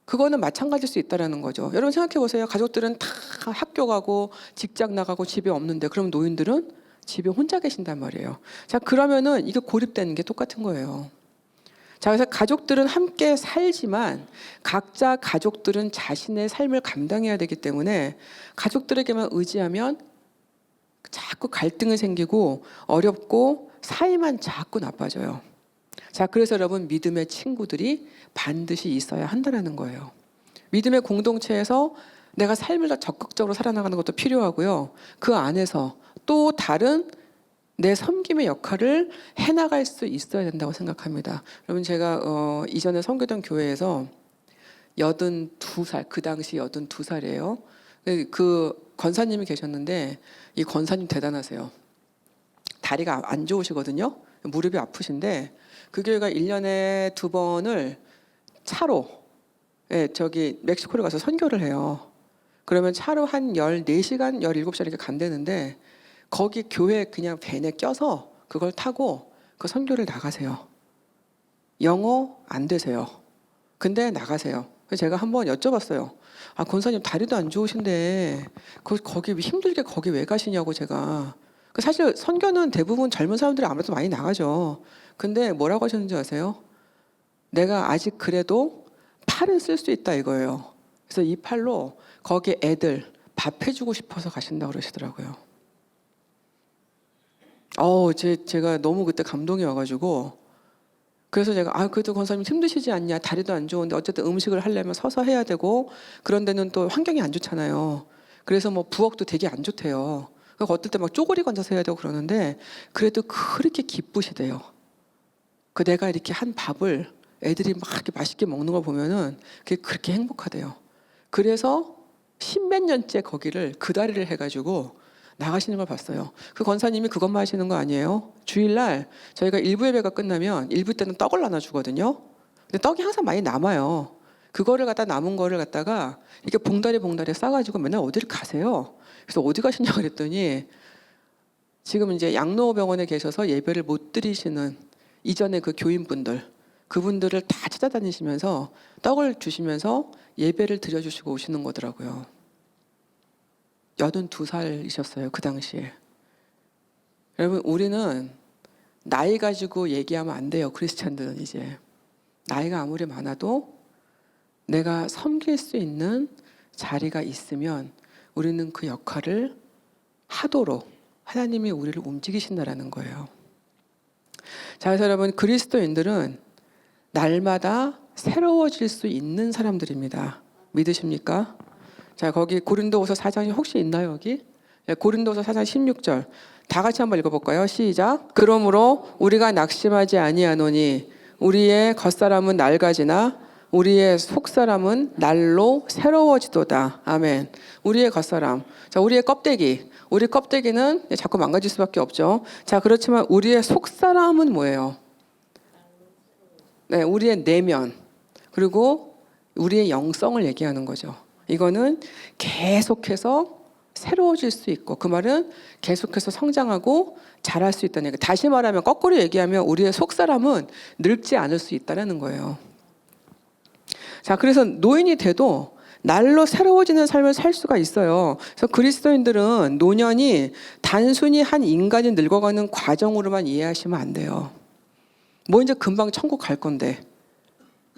그거는 마찬가지일 수 있다는 거죠. 여러분 생각해 보세요. 가족들은 다 학교 가고 직장 나가고 집에 없는데, 그럼 노인들은 집에 혼자 계신단 말이에요. 자, 그러면은 이게 고립되는 게 똑같은 거예요. 자, 그래서 가족들은 함께 살지만 각자 가족들은 자신의 삶을 감당해야 되기 때문에 가족들에게만 의지하면 자꾸 갈등이 생기고 어렵고 사이만 자꾸 나빠져요. 자, 그래서 여러분, 믿음의 친구들이 반드시 있어야 한다는 거예요. 믿음의 공동체에서 내가 삶을 더 적극적으로 살아나가는 것도 필요하고요. 그 안에서 또 다른 내 섬김의 역할을 해나갈 수 있어야 된다고 생각합니다. 여러분, 제가 이전에 섬기던 교회에서 82살, 그 당시 82살이에요. 그 권사님이 계셨는데, 이 권사님 대단하세요. 다리가 안 좋으시거든요. 무릎이 아프신데 그 교회가 1년에 2번을 차로 저기 멕시코를 가서 선교를 해요. 그러면 차로 한 14시간, 17시간 이렇게 간대는데, 거기 교회 그냥 밴에 껴서 그걸 타고 그 선교를 나가세요. 영어 안 되세요. 근데 나가세요. 그래서 제가 한번 여쭤봤어요. 아, 권사님 다리도 안 좋으신데 거기 힘들게 거기 왜 가시냐고 제가. 사실 선교는 대부분 젊은 사람들이 아무래도 많이 나가죠. 근데 뭐라고 하셨는지 아세요? 내가 아직 그래도 팔은 쓸 수 있다 이거예요. 그래서 이 팔로 거기 애들 밥 해주고 싶어서 가신다고 그러시더라고요. 제가 너무 그때 감동이 와가지고, 그래서 제가 그래도 권사님 힘드시지 않냐, 다리도 안 좋은데 어쨌든 음식을 하려면 서서 해야 되고 그런 데는 또 환경이 안 좋잖아요. 그래서 뭐 부엌도 되게 안 좋대요. 그러니까 어떨 때 막 쪼그리 앉아서 해야 되고 그러는데 그래도 그렇게 기쁘시대요. 내가 이렇게 한 밥을 애들이 막 이렇게 맛있게 먹는 걸 보면은 그게 그렇게 행복하대요. 그래서 십몇 년째 거기를 그 다리를 해가지고 나가시는 걸 봤어요. 그 권사님이 그것만 하시는 거 아니에요. 주일날 저희가 일부 예배가 끝나면 일부 때는 떡을 나눠주거든요. 근데 떡이 항상 많이 남아요. 그거를 남은 거를 갖다가 이렇게 봉다리 싸가지고 맨날 어디를 가세요. 그래서 어디 가시냐고 그랬더니 지금 이제 양로병원에 계셔서 예배를 못 드리시는 이전에 그 교인분들, 그분들을 다 찾아다니시면서 떡을 주시면서 예배를 드려주시고 오시는 거더라고요. 82살이셨어요, 그 당시에. 여러분, 우리는 나이 가지고 얘기하면 안 돼요, 크리스찬들은 이제. 나이가 아무리 많아도 내가 섬길 수 있는 자리가 있으면 우리는 그 역할을 하도록 하나님이 우리를 움직이신다라는 거예요. 자, 그래서 여러분, 그리스도인들은 날마다 새로워질 수 있는 사람들입니다. 믿으십니까? 자, 거기 고린도후서 4장이 혹시 있나요, 여기? 고린도후서 4장 16절. 다 같이 한번 읽어볼까요? 시작. 그러므로 우리가 낙심하지 아니하노니 우리의 겉사람은 낡아지나 우리의 속사람은 날로 새로워지도다. 아멘. 우리의 겉사람. 자, 우리의 껍데기. 우리 껍데기는 자꾸 망가질 수밖에 없죠. 자, 그렇지만 우리의 속사람은 뭐예요? 네, 우리의 내면. 그리고 우리의 영성을 얘기하는 거죠. 이거는 계속해서 새로워질 수 있고, 그 말은 계속해서 성장하고 자랄 수 있다는 얘기. 다시 말하면, 거꾸로 얘기하면 우리의 속사람은 늙지 않을 수 있다는 거예요. 자, 그래서 노인이 돼도 날로 새로워지는 삶을 살 수가 있어요. 그래서 그리스도인들은 노년이 단순히 한 인간이 늙어가는 과정으로만 이해하시면 안 돼요. 뭐 이제 금방 천국 갈 건데,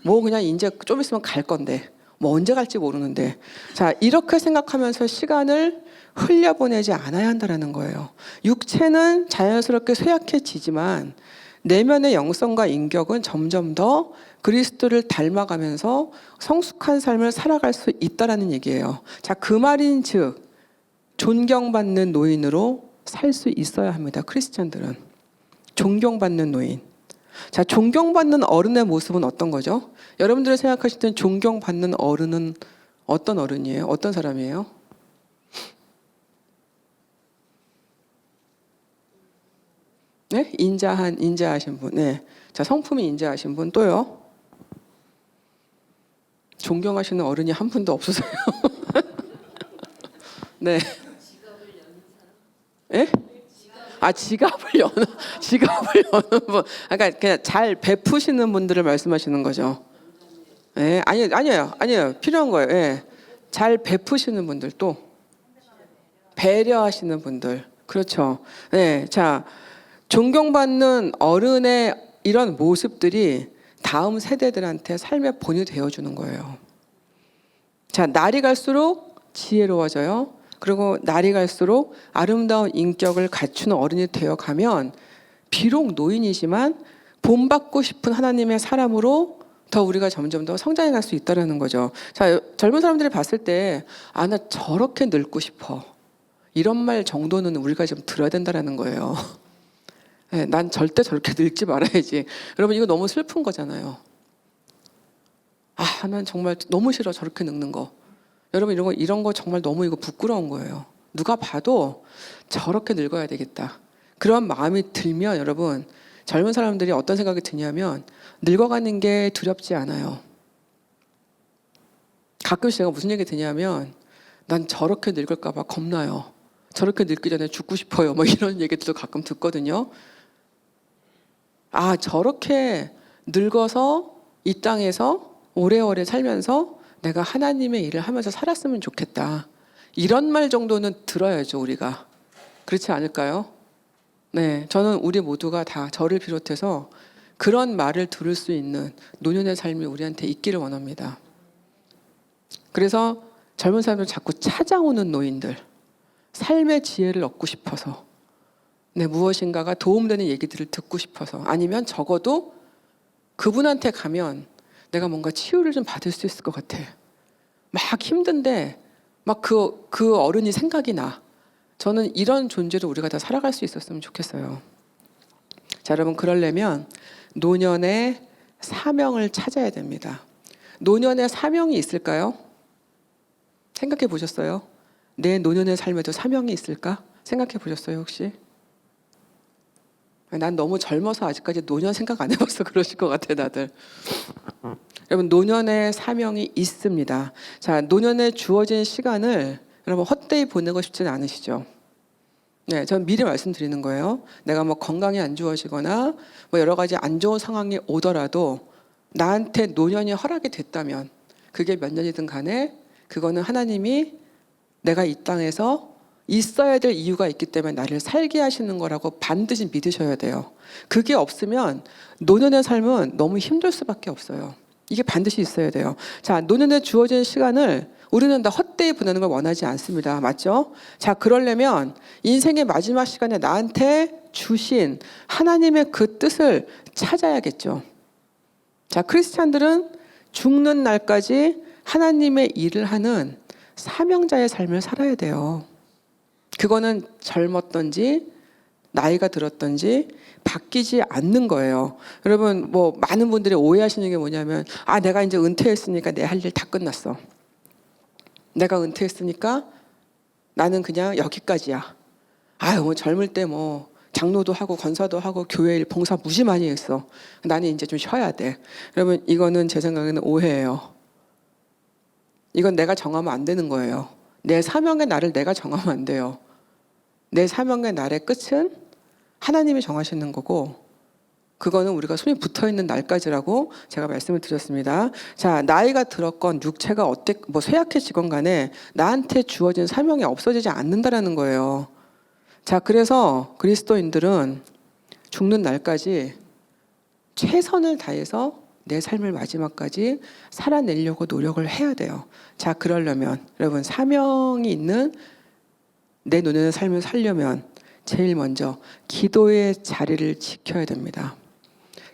뭐 그냥 이제 좀 있으면 갈 건데, 뭐 언제 갈지 모르는데. 자, 이렇게 생각하면서 시간을 흘려보내지 않아야 한다는 거예요. 육체는 자연스럽게 쇠약해지지만 내면의 영성과 인격은 점점 더 그리스도를 닮아가면서 성숙한 삶을 살아갈 수 있다는 얘기예요. 자, 그 말인즉 존경받는 노인으로 살 수 있어야 합니다. 크리스찬들은 존경받는 노인. 자, 존경받는 어른의 모습은 어떤 거죠? 여러분들이 생각하실 때 존경받는 어른은 어떤 어른이에요? 어떤 사람이에요? 네? 인자하신 분. 네. 자, 성품이 인자하신 분. 또요? 존경하시는 어른이 한 분도 없으세요? 네. 예? 지갑을 여는 분. 그러니까 그냥 잘 베푸시는 분들을 말씀하시는 거죠. 예, 아니에요. 필요한 거예요. 예. 잘 베푸시는 분들, 또 배려하시는 분들. 그렇죠. 네. 자, 존경받는 어른의 이런 모습들이 다음 세대들한테 삶의 본이 되어주는 거예요. 자, 날이 갈수록 지혜로워져요. 그리고 날이 갈수록 아름다운 인격을 갖추는 어른이 되어가면 비록 노인이지만 본받고 싶은 하나님의 사람으로 더 우리가 점점 더 성장해 갈 수 있다는 거죠. 자, 젊은 사람들이 봤을 때 나 저렇게 늙고 싶어. 이런 말 정도는 우리가 좀 들어야 된다는 거예요. 네, 난 절대 저렇게 늙지 말아야지. 여러분, 이거 너무 슬픈 거잖아요. 난 정말 너무 싫어, 저렇게 늙는 거. 여러분, 이런 거 정말 너무 이거 부끄러운 거예요. 누가 봐도 저렇게 늙어야 되겠다. 그런 마음이 들면 여러분, 젊은 사람들이 어떤 생각이 드냐면 늙어가는 게 두렵지 않아요. 가끔씩 제가 무슨 얘기 드냐면 난 저렇게 늙을까 봐 겁나요. 저렇게 늙기 전에 죽고 싶어요. 뭐 이런 얘기들도 가끔 듣거든요. 아, 저렇게 늙어서 이 땅에서 오래오래 살면서 내가 하나님의 일을 하면서 살았으면 좋겠다. 이런 말 정도는 들어야죠, 우리가. 그렇지 않을까요? 네, 저는 우리 모두가 다 저를 비롯해서 그런 말을 들을 수 있는 노년의 삶이 우리한테 있기를 원합니다. 그래서 젊은 사람들 자꾸 찾아오는 노인들, 삶의 지혜를 얻고 싶어서, 네, 무엇인가가 도움되는 얘기들을 듣고 싶어서, 아니면 적어도 그분한테 가면 내가 뭔가 치유를 좀 받을 수 있을 것 같아. 막 힘든데 막 그 어른이 생각이 나. 저는 이런 존재로 우리가 다 살아갈 수 있었으면 좋겠어요. 자, 여러분, 그러려면 노년의 사명을 찾아야 됩니다. 노년의 사명이 있을까요? 생각해 보셨어요? 내 노년의 삶에도 사명이 있을까? 생각해 보셨어요, 혹시? 난 너무 젊어서 아직까지 노년 생각 안 해봐서 그러실 것 같아요, 다들. 여러분, 노년의 사명이 있습니다. 자, 노년에 주어진 시간을 여러분 헛되이 보내고 싶지는 않으시죠? 네, 전 미리 말씀드리는 거예요. 내가 뭐 건강이 안 좋아지거나 뭐 여러 가지 안 좋은 상황이 오더라도 나한테 노년이 허락이 됐다면 그게 몇 년이든 간에 그거는 하나님이 내가 이 땅에서 있어야 될 이유가 있기 때문에 나를 살게 하시는 거라고 반드시 믿으셔야 돼요. 그게 없으면 노년의 삶은 너무 힘들 수밖에 없어요. 이게 반드시 있어야 돼요. 자, 노년에 주어진 시간을 우리는 다 헛되이 보내는 걸 원하지 않습니다. 맞죠? 자, 그러려면 인생의 마지막 시간에 나한테 주신 하나님의 그 뜻을 찾아야겠죠. 자, 크리스찬들은 죽는 날까지 하나님의 일을 하는 사명자의 삶을 살아야 돼요. 그거는 젊었던지 나이가 들었던지 바뀌지 않는 거예요. 여러분, 뭐 많은 분들이 오해하시는 게 뭐냐면, 아, 내가 이제 은퇴했으니까 내 할 일 다 끝났어. 내가 은퇴했으니까 나는 그냥 여기까지야. 아유, 뭐 젊을 때 뭐 장로도 하고 권사도 하고 교회 일 봉사 무지 많이 했어. 나는 이제 좀 쉬어야 돼. 여러분, 이거는 제 생각에는 오해예요. 이건 내가 정하면 안 되는 거예요. 내 사명의 날을 내가 정하면 안 돼요. 내 사명의 날의 끝은 하나님이 정하시는 거고, 그거는 우리가 손이 붙어있는 날까지라고 제가 말씀을 드렸습니다. 자, 나이가 들었건 육체가 뭐 쇠약해지건 간에 나한테 주어진 사명이 없어지지 않는다라는 거예요. 자, 그래서 그리스도인들은 죽는 날까지 최선을 다해서 내 삶을 마지막까지 살아내려고 노력을 해야 돼요. 자, 그러려면 여러분, 사명이 있는 내 노년의 삶을 살려면 제일 먼저 기도의 자리를 지켜야 됩니다.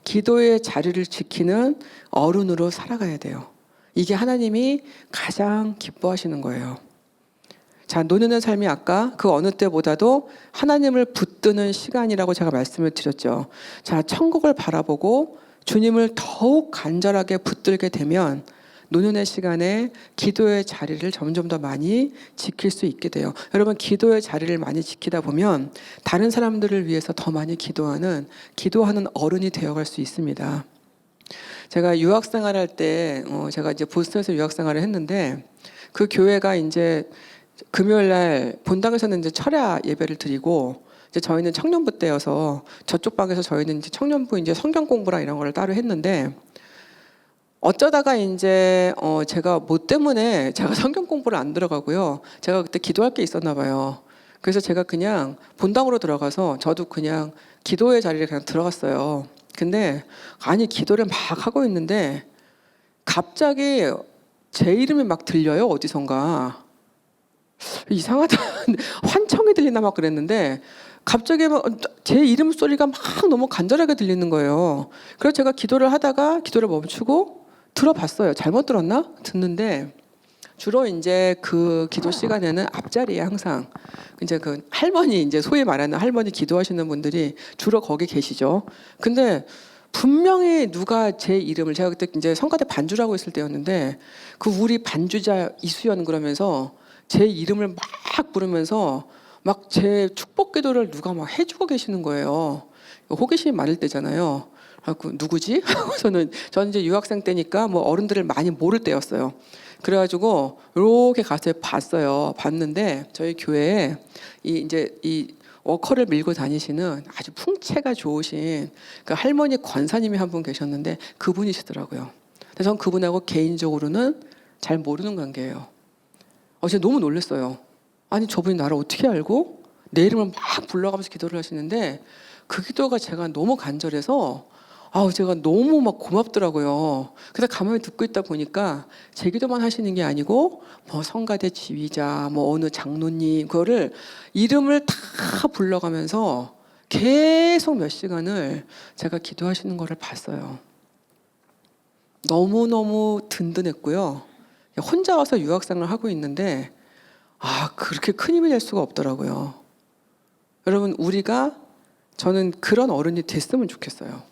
기도의 자리를 지키는 어른으로 살아가야 돼요. 이게 하나님이 가장 기뻐하시는 거예요. 자, 노년의 삶이 아까 그 어느 때보다도 하나님을 붙드는 시간이라고 제가 말씀을 드렸죠. 자, 천국을 바라보고 주님을 더욱 간절하게 붙들게 되면 노년의 시간에 기도의 자리를 점점 더 많이 지킬 수 있게 돼요. 여러분, 기도의 자리를 많이 지키다 보면 다른 사람들을 위해서 더 많이 기도하는 어른이 되어갈 수 있습니다. 제가 유학생활할 때 제가 이제 보스턴에서 유학생활을 했는데 그 교회가 이제 금요일 날 본당에서는 이제 철야 예배를 드리고 이제 저희는 청년부 때여서 저쪽 방에서 저희는 이제 청년부 이제 성경 공부랑 이런 걸 따로 했는데 어쩌다가 이제 제가 뭐 때문에 제가 성경 공부를 안 들어가고요. 제가 그때 기도할 게 있었나 봐요. 그래서 제가 그냥 본당으로 들어가서 저도 그냥 기도의 자리에 그냥 들어갔어요. 근데 아니 기도를 막 하고 있는데 갑자기 제 이름이 막 들려요. 어디선가. 이상하다. 환청이 들리나 막 그랬는데 갑자기 막 제 이름 소리가 막 너무 간절하게 들리는 거예요. 그래서 제가 기도를 하다가 기도를 멈추고 들어봤어요. 잘못 들었나? 듣는데 주로 이제 그 기도 시간에는 앞자리에 항상 이제 그 할머니, 이제 소위 말하는 할머니 기도하시는 분들이 주로 거기 계시죠. 근데 분명히 누가 제 이름을, 제가 그때 이제 성가대 반주를 하고 있을 때였는데 그 우리 반주자 이수연 그러면서 제 이름을 막 부르면서 막 제 축복 기도를 누가 막 해주고 계시는 거예요. 호기심이 많을 때잖아요. 누구지? 저는 이제 유학생 때니까 뭐 어른들을 많이 모를 때였어요. 그래가지고 이렇게 가서 봤어요. 봤는데 저희 교회에 이 워커를 밀고 다니시는 아주 풍채가 좋으신 그 할머니 권사님이 한 분 계셨는데 그분이시더라고요. 그래서 전 그분하고 개인적으로는 잘 모르는 관계예요. 제가 너무 놀랐어요. 아니 저분이 나를 어떻게 알고 내 이름을 막 불러가면서 기도를 하시는데 그 기도가 제가 너무 간절해서 제가 너무 막 고맙더라고요. 그래서 가만히 듣고 있다 보니까 제 기도만 하시는 게 아니고 뭐 성가대 지휘자, 뭐 어느 장로님 그거를 이름을 다 불러가면서 계속 몇 시간을 제가 기도하시는 거를 봤어요. 너무너무 든든했고요. 혼자 와서 유학생을 하고 있는데 그렇게 큰 힘이 될 수가 없더라고요. 여러분 저는 그런 어른이 됐으면 좋겠어요.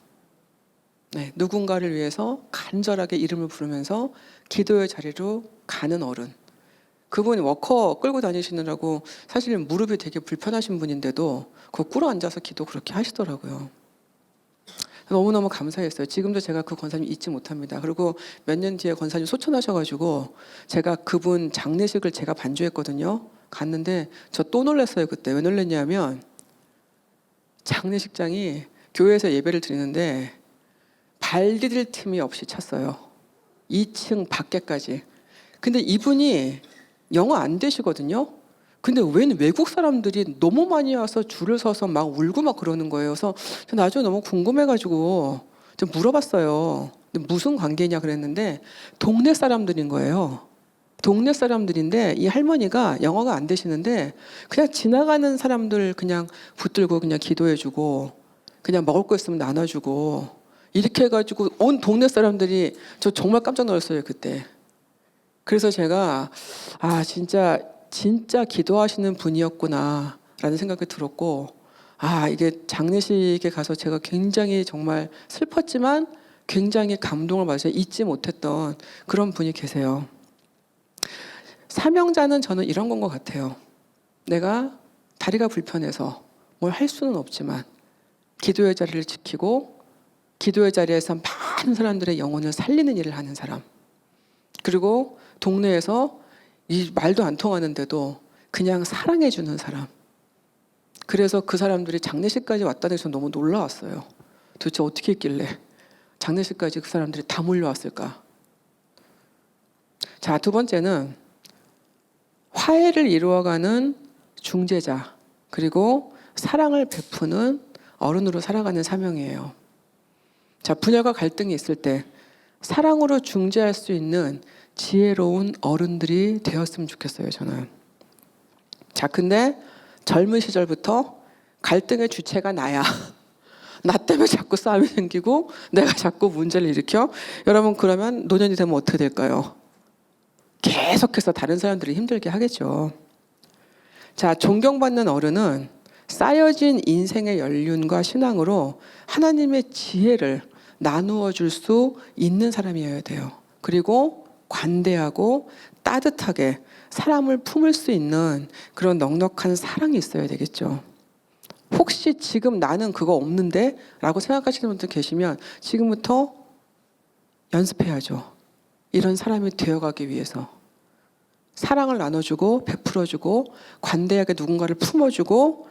네, 누군가를 위해서 간절하게 이름을 부르면서 기도의 자리로 가는 어른. 그분이 워커 끌고 다니시느라고 사실 무릎이 되게 불편하신 분인데도 그거 꿇어 앉아서 기도 그렇게 하시더라고요. 너무너무 감사했어요. 지금도 제가 그 권사님 잊지 못합니다. 그리고 몇 년 뒤에 권사님 소천하셔가지고 제가 그분 장례식을 제가 반주했거든요. 갔는데 저 또 놀랐어요. 그때 왜 놀랐냐면 장례식장이 교회에서 예배를 드리는데 발 디딜 틈이 없이 찼어요. 2층 밖에까지. 근데 이분이 영어 안 되시거든요. 근데 웬 외국 사람들이 너무 많이 와서 줄을 서서 막 울고 막 그러는 거예요. 그래서 저 나중에 너무 궁금해가지고 좀 물어봤어요. 근데 무슨 관계냐 그랬는데 동네 사람들인 거예요. 동네 사람들인데 이 할머니가 영어가 안 되시는데 그냥 지나가는 사람들 그냥 붙들고 그냥 기도해주고 그냥 먹을 거 있으면 나눠주고 이렇게 해가지고 온 동네 사람들이 저 정말 깜짝 놀랐어요 그때. 그래서 제가 진짜 기도하시는 분이었구나 라는 생각이 들었고 이게 장례식에 가서 제가 굉장히 정말 슬펐지만 굉장히 감동을 받아서 잊지 못했던 그런 분이 계세요. 사명자는 저는 이런 건 것 같아요. 내가 다리가 불편해서 뭘 할 수는 없지만 기도의 자리를 지키고 기도의 자리에서 많은 사람들의 영혼을 살리는 일을 하는 사람. 그리고 동네에서 이 말도 안 통하는데도 그냥 사랑해주는 사람. 그래서 그 사람들이 장례식까지 왔다는 게 너무 놀라웠어요. 도대체 어떻게 했길래 장례식까지 그 사람들이 다 몰려왔을까? 자, 두 번째는 화해를 이루어가는 중재자, 그리고 사랑을 베푸는 어른으로 살아가는 사명이에요. 자, 분열과 갈등이 있을 때 사랑으로 중재할 수 있는 지혜로운 어른들이 되었으면 좋겠어요, 저는. 자, 근데 젊은 시절부터 갈등의 주체가 나야. 나 때문에 자꾸 싸움이 생기고 내가 자꾸 문제를 일으켜. 여러분, 그러면 노년이 되면 어떻게 될까요? 계속해서 다른 사람들이 힘들게 하겠죠. 자, 존경받는 어른은 쌓여진 인생의 연륜과 신앙으로 하나님의 지혜를 나누어 줄 수 있는 사람이어야 돼요. 그리고 관대하고 따뜻하게 사람을 품을 수 있는 그런 넉넉한 사랑이 있어야 되겠죠. 혹시 지금 나는 그거 없는데? 라고 생각하시는 분들 계시면 지금부터 연습해야죠. 이런 사람이 되어가기 위해서. 사랑을 나눠주고 베풀어주고 관대하게 누군가를 품어주고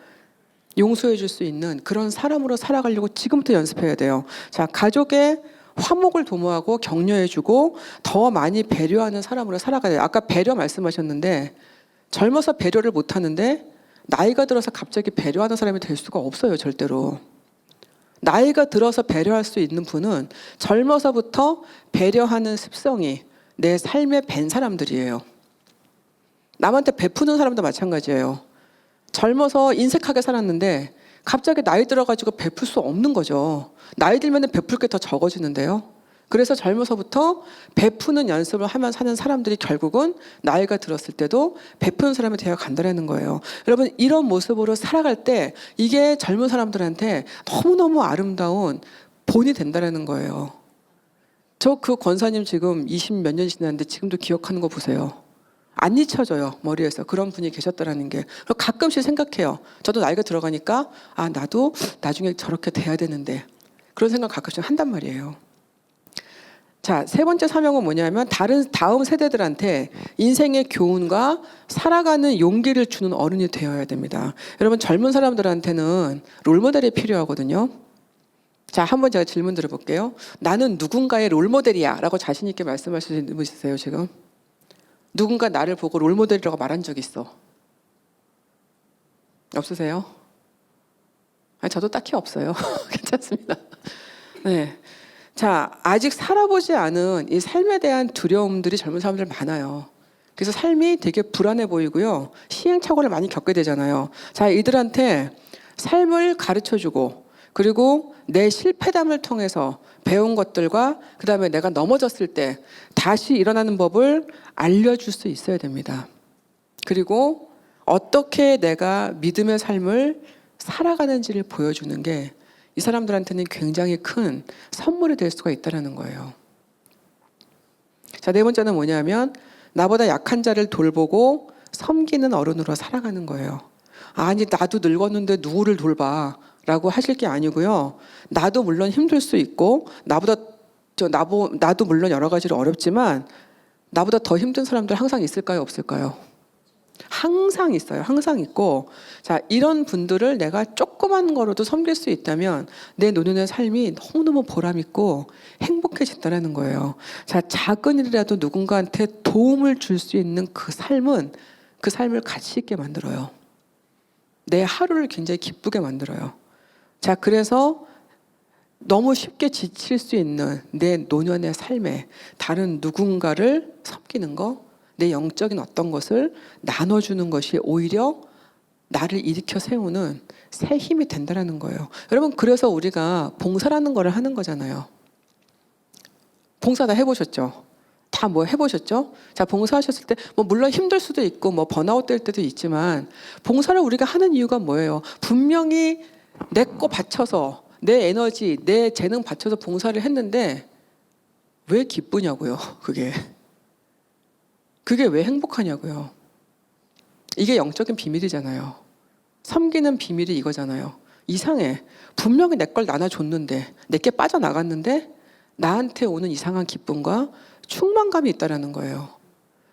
용서해줄 수 있는 그런 사람으로 살아가려고 지금부터 연습해야 돼요. 자, 가족의 화목을 도모하고 격려해주고 더 많이 배려하는 사람으로 살아가야 돼요. 아까 배려 말씀하셨는데 젊어서 배려를 못하는데 나이가 들어서 갑자기 배려하는 사람이 될 수가 없어요. 절대로. 나이가 들어서 배려할 수 있는 분은 젊어서부터 배려하는 습성이 내 삶에 밴 사람들이에요. 남한테 베푸는 사람도 마찬가지예요. 젊어서 인색하게 살았는데 갑자기 나이 들어가지고 베풀 수 없는 거죠. 나이 들면 베풀 게 더 적어지는데요. 그래서 젊어서부터 베푸는 연습을 하면 사는 사람들이 결국은 나이가 들었을 때도 베푸는 사람이 되어 간다는 거예요. 여러분, 이런 모습으로 살아갈 때 이게 젊은 사람들한테 너무너무 아름다운 본이 된다는 거예요. 저 그 권사님 지금 20 몇 년 지났는데 지금도 기억하는 거 보세요. 안 잊혀져요, 머리에서. 그런 분이 계셨다라는 게. 그리고 가끔씩 생각해요. 저도 나이가 들어가니까 나도 나중에 저렇게 돼야 되는데 그런 생각 가끔씩 한단 말이에요. 자, 세 번째 사명은 뭐냐면 다음 세대들한테 인생의 교훈과 살아가는 용기를 주는 어른이 되어야 됩니다. 여러분 젊은 사람들한테는 롤모델이 필요하거든요. 자, 한번 제가 질문 드려볼게요. 나는 누군가의 롤모델이야 라고 자신 있게 말씀하실 수 있으세요 지금? 누군가 나를 보고 롤모델이라고 말한 적 있어? 없으세요? 아니, 저도 딱히 없어요. 괜찮습니다. 네. 자, 아직 살아보지 않은 이 삶에 대한 두려움들이 젊은 사람들 많아요. 그래서 삶이 되게 불안해 보이고요. 시행착오를 많이 겪게 되잖아요. 자, 이들한테 삶을 가르쳐주고 그리고 내 실패담을 통해서 배운 것들과 그 다음에 내가 넘어졌을 때 다시 일어나는 법을 알려줄 수 있어야 됩니다. 그리고 어떻게 내가 믿음의 삶을 살아가는지를 보여주는 게 이 사람들한테는 굉장히 큰 선물이 될 수가 있다는 거예요. 자, 네 번째는 뭐냐면 나보다 약한 자를 돌보고 섬기는 어른으로 살아가는 거예요. 아니, 나도 늙었는데 누구를 돌봐 라고 하실 게 아니고요. 나도 물론 힘들 수 있고 나도 물론 여러 가지로 어렵지만 나보다 더 힘든 사람들 항상 있을까요? 없을까요? 항상 있어요. 항상 있고, 자, 이런 분들을 내가 조그만 거로도 섬길 수 있다면 내 노년의 삶이 너무너무 보람있고 행복해진다는 거예요. 자, 작은 일이라도 누군가한테 도움을 줄 수 있는 그 삶은 그 삶을 가치 있게 만들어요. 내 하루를 굉장히 기쁘게 만들어요. 자, 그래서 너무 쉽게 지칠 수 있는 내 노년의 삶에 다른 누군가를 섬기는 거, 내 영적인 어떤 것을 나눠주는 것이 오히려 나를 일으켜 세우는 새 힘이 된다는 거예요. 여러분, 그래서 우리가 봉사라는 거를 하는 거잖아요. 봉사 다 해보셨죠? 다 뭐 해보셨죠? 자, 봉사하셨을 때 뭐 물론 힘들 수도 있고 뭐 번아웃 될 때도 있지만 봉사를 우리가 하는 이유가 뭐예요? 분명히 내 거 바쳐서 내 에너지, 내 재능 바쳐서 봉사를 했는데 왜 기쁘냐고요, 그게. 그게 왜 행복하냐고요. 이게 영적인 비밀이잖아요. 섬기는 비밀이 이거잖아요. 이상해. 분명히 내 걸 나눠줬는데 내게 빠져나갔는데 나한테 오는 이상한 기쁨과 충만감이 있다는 거예요.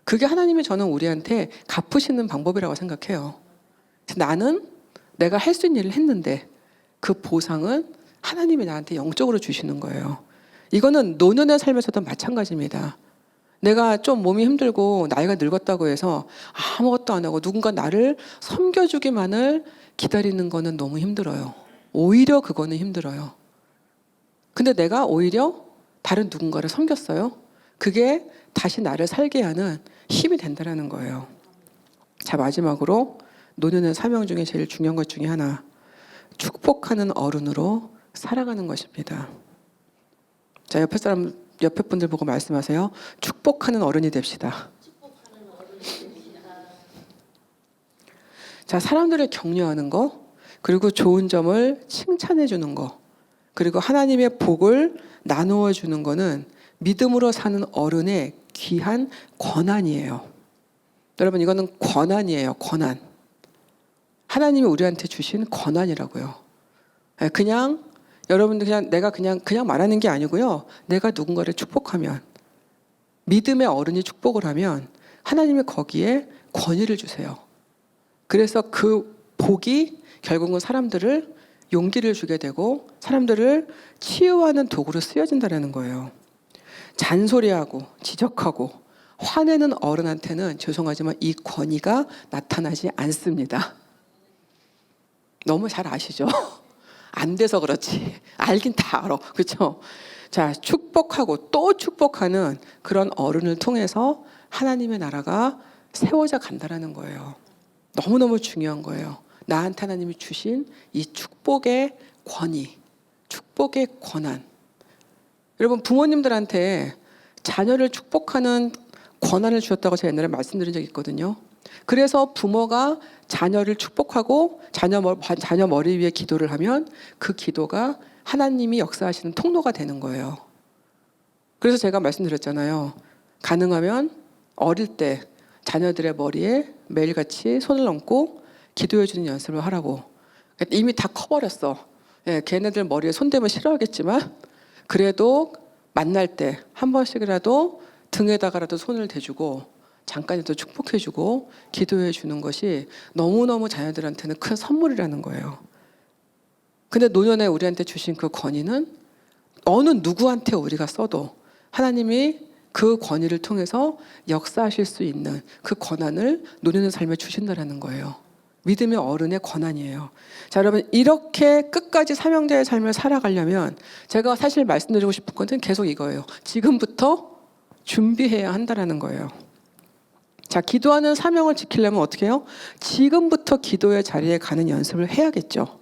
그게 하나님이 저는 우리한테 갚으시는 방법이라고 생각해요. 나는 내가 할 수 있는 일을 했는데 그 보상은 하나님이 나한테 영적으로 주시는 거예요. 이거는 노년의 삶에서도 마찬가지입니다. 내가 좀 몸이 힘들고 나이가 늙었다고 해서 아무것도 안 하고 누군가 나를 섬겨주기만을 기다리는 거는 너무 힘들어요. 오히려 그거는 힘들어요. 근데 내가 오히려 다른 누군가를 섬겼어요. 그게 다시 나를 살게 하는 힘이 된다는 거예요. 자, 마지막으로 노년의 사명 중에 제일 중요한 것 중에 하나, 축복하는 어른으로 살아가는 것입니다. 자, 옆에 분들 보고 말씀하세요. 축복하는 어른이 됩시다. 자, 사람들을 격려하는 거, 그리고 좋은 점을 칭찬해 주는 거, 그리고 하나님의 복을 나누어 주는 거는 믿음으로 사는 어른의 귀한 권한이에요. 여러분, 이거는 권한이에요. 권한. 하나님이 우리한테 주신 권한이라고요. 그냥 여러분들 내가 그냥 말하는 게 아니고요. 내가 누군가를 축복하면, 믿음의 어른이 축복을 하면 하나님이 거기에 권위를 주세요. 그래서 그 복이 결국은 사람들을 용기를 주게 되고 사람들을 치유하는 도구로 쓰여진다는 거예요. 잔소리하고 지적하고 화내는 어른한테는 죄송하지만 이 권위가 나타나지 않습니다. 너무 잘 아시죠? 안 돼서 그렇지. 알긴 다 알아. 그렇죠? 자, 축복하고 또 축복하는 그런 어른을 통해서 하나님의 나라가 세워져 간다는 거예요. 너무너무 중요한 거예요. 나한테 하나님이 주신 이 축복의 권위, 축복의 권한. 여러분, 부모님들한테 자녀를 축복하는 권한을 주셨다고 제가 옛날에 말씀드린 적이 있거든요. 그래서 부모가 자녀를 축복하고 자녀 머리 위에 기도를 하면 그 기도가 하나님이 역사하시는 통로가 되는 거예요. 그래서 제가 말씀드렸잖아요. 가능하면 어릴 때 자녀들의 머리에 매일같이 손을 얹고 기도해 주는 연습을 하라고. 이미 다 커버렸어. 예, 걔네들 머리에 손대면 싫어하겠지만 그래도 만날 때 한 번씩이라도 등에다가라도 손을 대주고 잠깐이라도 축복해주고 기도해 주는 것이 너무너무 자녀들한테는 큰 선물이라는 거예요. 근데 노년에 우리한테 주신 그 권위는 어느 누구한테 우리가 써도 하나님이 그 권위를 통해서 역사하실 수 있는 그 권한을 노년의 삶에 주신다는 거예요. 믿음의 어른의 권한이에요. 자, 여러분, 이렇게 끝까지 사명자의 삶을 살아가려면 제가 사실 말씀드리고 싶은 것은 계속 이거예요. 지금부터 준비해야 한다는 거예요. 자, 기도하는 사명을 지키려면 어떻게 해요? 지금부터 기도의 자리에 가는 연습을 해야겠죠.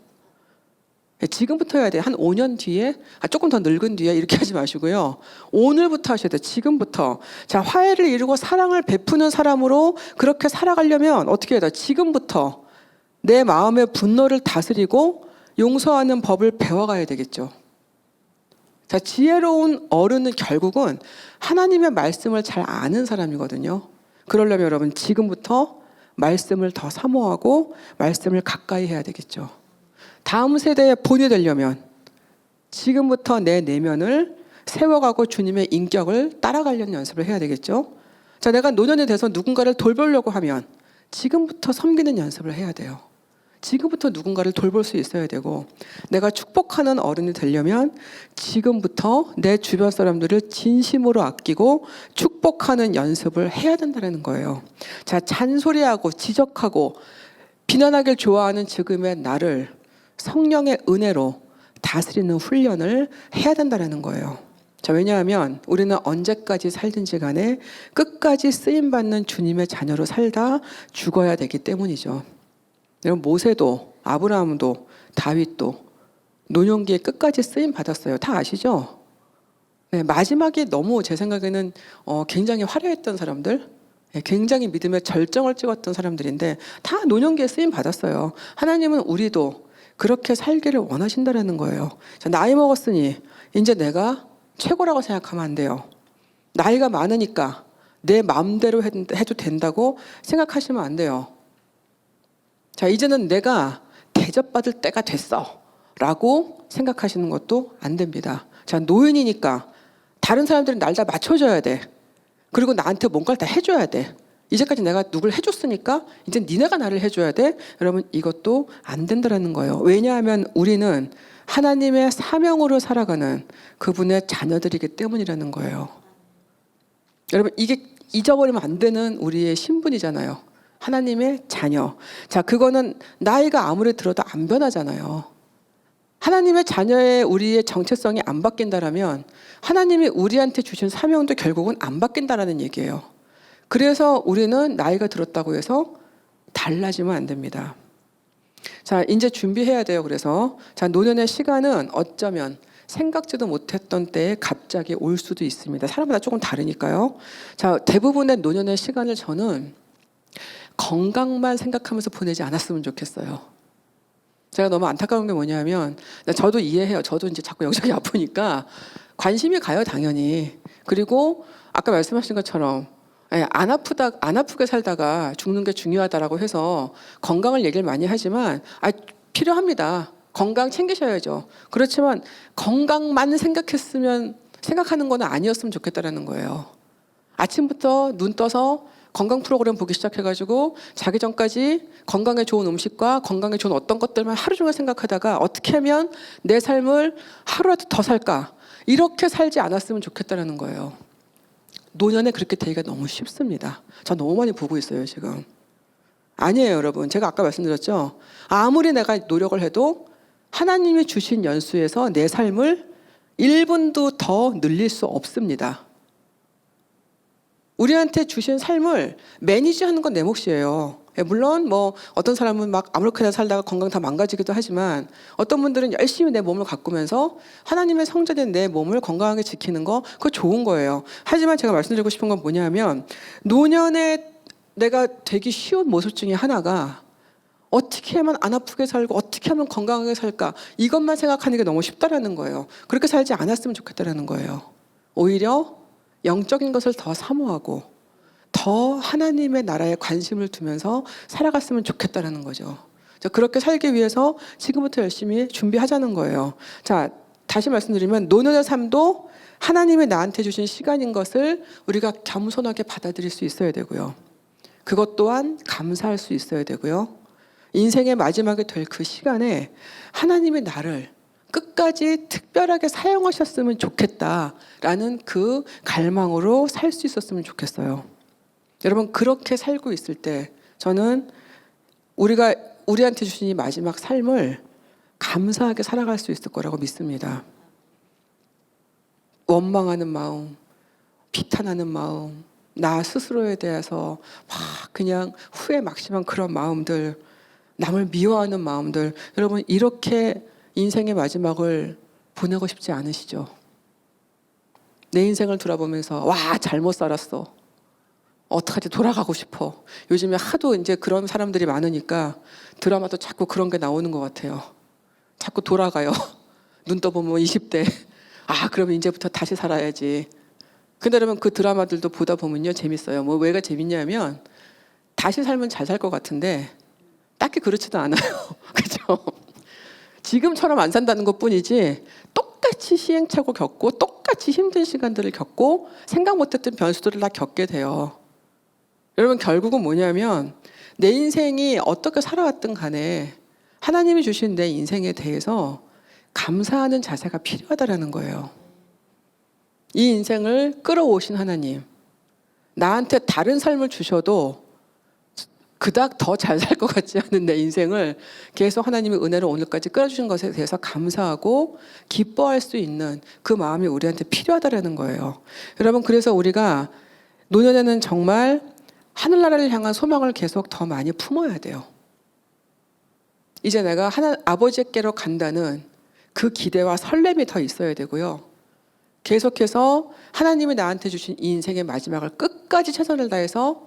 지금부터 해야 돼요. 한 5년 뒤에, 조금 더 늙은 뒤에 이렇게 하지 마시고요. 오늘부터 하셔야 돼요. 지금부터. 자, 화해를 이루고 사랑을 베푸는 사람으로 그렇게 살아가려면 어떻게 해야 돼요? 지금부터 내 마음의 분노를 다스리고 용서하는 법을 배워가야 되겠죠. 자, 지혜로운 어른은 결국은 하나님의 말씀을 잘 아는 사람이거든요. 그러려면 여러분 지금부터 말씀을 더 사모하고 말씀을 가까이 해야 되겠죠. 다음 세대의 본이 되려면 지금부터 내 내면을 세워가고 주님의 인격을 따라가려는 연습을 해야 되겠죠. 자, 내가 노년이 돼서 누군가를 돌보려고 하면 지금부터 섬기는 연습을 해야 돼요. 지금부터 누군가를 돌볼 수 있어야 되고, 내가 축복하는 어른이 되려면 지금부터 내 주변 사람들을 진심으로 아끼고 축복하는 연습을 해야 된다는 거예요. 자, 잔소리하고 지적하고 비난하길 좋아하는 지금의 나를 성령의 은혜로 다스리는 훈련을 해야 된다는 거예요. 자, 왜냐하면 우리는 언제까지 살든지 간에 끝까지 쓰임받는 주님의 자녀로 살다 죽어야 되기 때문이죠. 여러분, 모세도 아브라함도 다윗도 노년기에 끝까지 쓰임 받았어요. 다 아시죠? 네, 마지막에 너무 제 생각에는 굉장히 화려했던 사람들, 굉장히 믿음의 절정을 찍었던 사람들인데 다 노년기에 쓰임 받았어요. 하나님은 우리도 그렇게 살기를 원하신다는 거예요. 자, 나이 먹었으니 이제 내가 최고라고 생각하면 안 돼요. 나이가 많으니까 내 마음대로 해도 된다고 생각하시면 안 돼요. 자, 이제는 내가 대접받을 때가 됐어 라고 생각하시는 것도 안 됩니다. 자, 노인이니까 다른 사람들은 날 다 맞춰줘야 돼. 그리고 나한테 뭔가를 다 해줘야 돼. 이제까지 내가 누굴 해줬으니까 이제 니네가 나를 해줘야 돼. 여러분, 이것도 안 된다는 거예요. 왜냐하면 우리는 하나님의 사명으로 살아가는 그분의 자녀들이기 때문이라는 거예요. 여러분, 이게 잊어버리면 안 되는 우리의 신분이잖아요. 하나님의 자녀. 자, 그거는 나이가 아무리 들어도 안 변하잖아요. 하나님의 자녀의 우리의 정체성이 안 바뀐다라면 하나님이 우리한테 주신 사명도 결국은 안 바뀐다라는 얘기예요. 그래서 우리는 나이가 들었다고 해서 달라지면 안 됩니다. 자, 이제 준비해야 돼요. 그래서 자, 노년의 시간은 어쩌면 생각지도 못했던 때에 갑자기 올 수도 있습니다. 사람마다 조금 다르니까요. 자, 대부분의 노년의 시간을 저는 건강만 생각하면서 보내지 않았으면 좋겠어요. 제가 너무 안타까운 게 뭐냐면, 저도 이해해요. 저도 이제 자꾸 여기저기 아프니까 관심이 가요, 당연히. 그리고 아까 말씀하신 것처럼 안 아프게 살다가 죽는 게 중요하다라고 해서 건강을 얘기를 많이 하지만 필요합니다. 건강 챙기셔야죠. 그렇지만 건강만 생각하는 건 아니었으면 좋겠다라는 거예요. 아침부터 눈 떠서 건강 프로그램 보기 시작해가지고 자기 전까지 건강에 좋은 음식과 건강에 좋은 어떤 것들만 하루 종일 생각하다가 어떻게 하면 내 삶을 하루라도 더 살까, 이렇게 살지 않았으면 좋겠다는 거예요. 노년에 그렇게 되기가 너무 쉽습니다. 저 너무 많이 보고 있어요, 지금. 아니에요, 여러분. 제가 아까 말씀드렸죠. 아무리 내가 노력을 해도 하나님이 주신 연수에서 내 삶을 1분도 더 늘릴 수 없습니다. 우리한테 주신 삶을 매니지하는 건 내 몫이에요. 물론 뭐 어떤 사람은 막 아무렇게나 살다가 건강 다 망가지기도 하지만 어떤 분들은 열심히 내 몸을 가꾸면서 하나님의 성전인 내 몸을 건강하게 지키는 거, 그거 좋은 거예요. 하지만 제가 말씀드리고 싶은 건 뭐냐면, 노년에 내가 되기 쉬운 모습 중에 하나가 어떻게 하면 안 아프게 살고 어떻게 하면 건강하게 살까, 이것만 생각하는 게 너무 쉽다라는 거예요. 그렇게 살지 않았으면 좋겠다라는 거예요. 오히려 영적인 것을 더 사모하고 더 하나님의 나라에 관심을 두면서 살아갔으면 좋겠다라는 거죠. 자, 그렇게 살기 위해서 지금부터 열심히 준비하자는 거예요. 자, 다시 말씀드리면 노년의 삶도 하나님이 나한테 주신 시간인 것을 우리가 겸손하게 받아들일 수 있어야 되고요. 그것 또한 감사할 수 있어야 되고요. 인생의 마지막이 될 그 시간에 하나님이 나를 끝까지 특별하게 사용하셨으면 좋겠다라는 그 갈망으로 살 수 있었으면 좋겠어요. 여러분, 그렇게 살고 있을 때 저는 우리가 우리한테 주신 이 마지막 삶을 감사하게 살아갈 수 있을 거라고 믿습니다. 원망하는 마음, 비탄하는 마음, 나 스스로에 대해서 막 그냥 후회 막심한 그런 마음들, 남을 미워하는 마음들, 여러분 이렇게 인생의 마지막을 보내고 싶지 않으시죠? 내 인생을 돌아보면서 와, 잘못 살았어, 어떡하지, 돌아가고 싶어. 요즘에 하도 이제 그런 사람들이 많으니까 드라마도 자꾸 그런 게 나오는 것 같아요. 자꾸 돌아가요. 눈 떠보면 20대. 아, 그러면 이제부터 다시 살아야지. 근데 여러분, 그 드라마들도 보다 보면요, 재밌어요. 뭐 왜가 재밌냐면 다시 살면 잘 살 것 같은데 딱히 그렇지도 않아요. 그죠? 지금처럼 안 산다는 것 뿐이지 똑같이 시행착오 겪고 똑같이 힘든 시간들을 겪고 생각 못했던 변수들을 다 겪게 돼요. 여러분, 결국은 뭐냐면 내 인생이 어떻게 살아왔든 간에 하나님이 주신 내 인생에 대해서 감사하는 자세가 필요하다라는 거예요. 이 인생을 끌어오신 하나님, 나한테 다른 삶을 주셔도 그닥 더 잘 살 것 같지 않은 내 인생을 계속 하나님의 은혜로 오늘까지 끌어주신 것에 대해서 감사하고 기뻐할 수 있는 그 마음이 우리한테 필요하다라는 거예요. 여러분, 그래서 우리가 노년에는 정말 하늘나라를 향한 소망을 계속 더 많이 품어야 돼요. 이제 내가 아버지께로 간다는 그 기대와 설렘이 더 있어야 되고요. 계속해서 하나님이 나한테 주신 이 인생의 마지막을 끝까지 최선을 다해서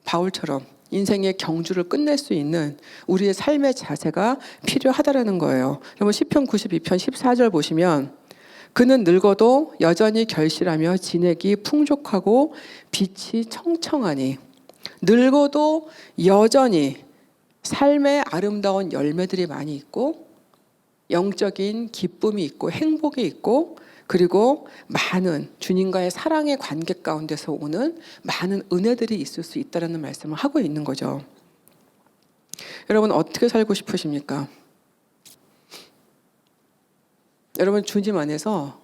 바울처럼 인생의 경주를 끝낼 수 있는 우리의 삶의 자세가 필요하다라는 거예요. 여러분, 시편 92편 14절 보시면 그는 늙어도 여전히 결실하며 진액이 풍족하고 빛이 청청하니, 늙어도 여전히 삶의 아름다운 열매들이 많이 있고 영적인 기쁨이 있고 행복이 있고 그리고 많은 주님과의 사랑의 관계 가운데서 오는 많은 은혜들이 있을 수 있다는 말씀을 하고 있는 거죠. 여러분, 어떻게 살고 싶으십니까? 여러분, 주님 안에서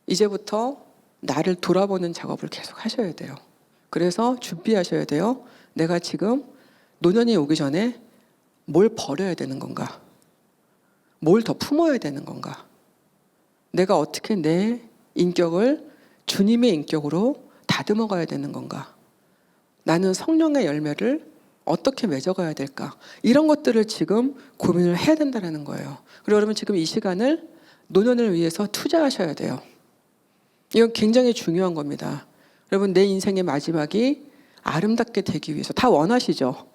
이제부터 나를 돌아보는 작업을 계속 하셔야 돼요. 그래서 준비하셔야 돼요. 내가 지금 노년이 오기 전에 뭘 버려야 되는 건가? 뭘 더 품어야 되는 건가? 내가 어떻게 내 인격을 주님의 인격으로 다듬어 가야 되는 건가? 나는 성령의 열매를 어떻게 맺어가야 될까? 이런 것들을 지금 고민을 해야 된다는 거예요. 그리고 여러분, 지금 이 시간을 노년을 위해서 투자하셔야 돼요. 이건 굉장히 중요한 겁니다. 여러분, 내 인생의 마지막이 아름답게 되기 위해서 다 원하시죠?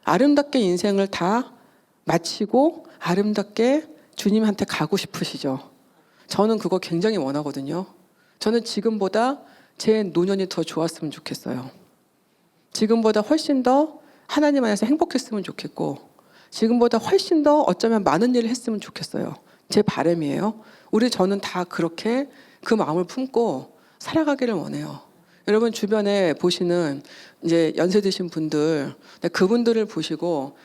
아름답게 인생을 다 마치고 아름답게 주님한테 가고 싶으시죠? 저는 그거 굉장히 원하거든요. 저는 지금보다 제 노년이 더 좋았으면 좋겠어요. 지금보다 훨씬 더 하나님 안에서 행복했으면 좋겠고, 지금보다 훨씬 더 어쩌면 많은 일을 했으면 좋겠어요. 제 바람이에요. 저는 다 그렇게 그 마음을 품고 살아가기를 원해요. 여러분, 주변에 보시는 이제 연세 드신 분들, 그분들을 보시고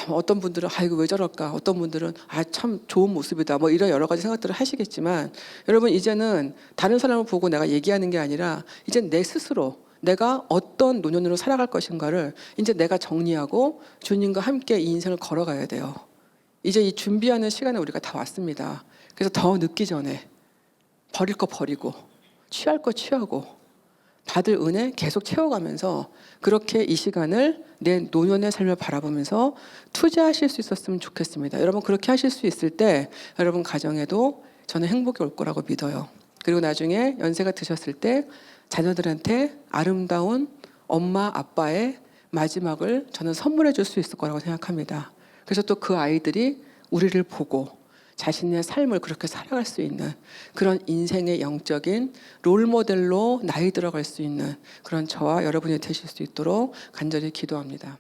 어떤 분들은 이거 왜 저럴까? 어떤 분들은 참 좋은 모습이다. 뭐 이런 여러 가지 생각들을 하시겠지만, 여러분, 이제는 다른 사람을 보고 내가 얘기하는 게 아니라 이제 내 스스로 내가 어떤 노년으로 살아갈 것인가를 이제 내가 정리하고 주님과 함께 이 인생을 걸어가야 돼요. 이제 이 준비하는 시간에 우리가 다 왔습니다. 그래서 더 늦기 전에 버릴 거 버리고 취할 거 취하고 받을 은혜 계속 채워가면서 그렇게 이 시간을 내 노년의 삶을 바라보면서 투자하실 수 있었으면 좋겠습니다. 여러분, 그렇게 하실 수 있을 때 여러분 가정에도 저는 행복이 올 거라고 믿어요. 그리고 나중에 연세가 드셨을 때 자녀들한테 아름다운 엄마 아빠의 마지막을 저는 선물해 줄 수 있을 거라고 생각합니다. 그래서 또 그 아이들이 우리를 보고 자신의 삶을 그렇게 살아갈 수 있는 그런 인생의 영적인 롤모델로 나이 들어갈 수 있는 그런 저와 여러분이 되실 수 있도록 간절히 기도합니다.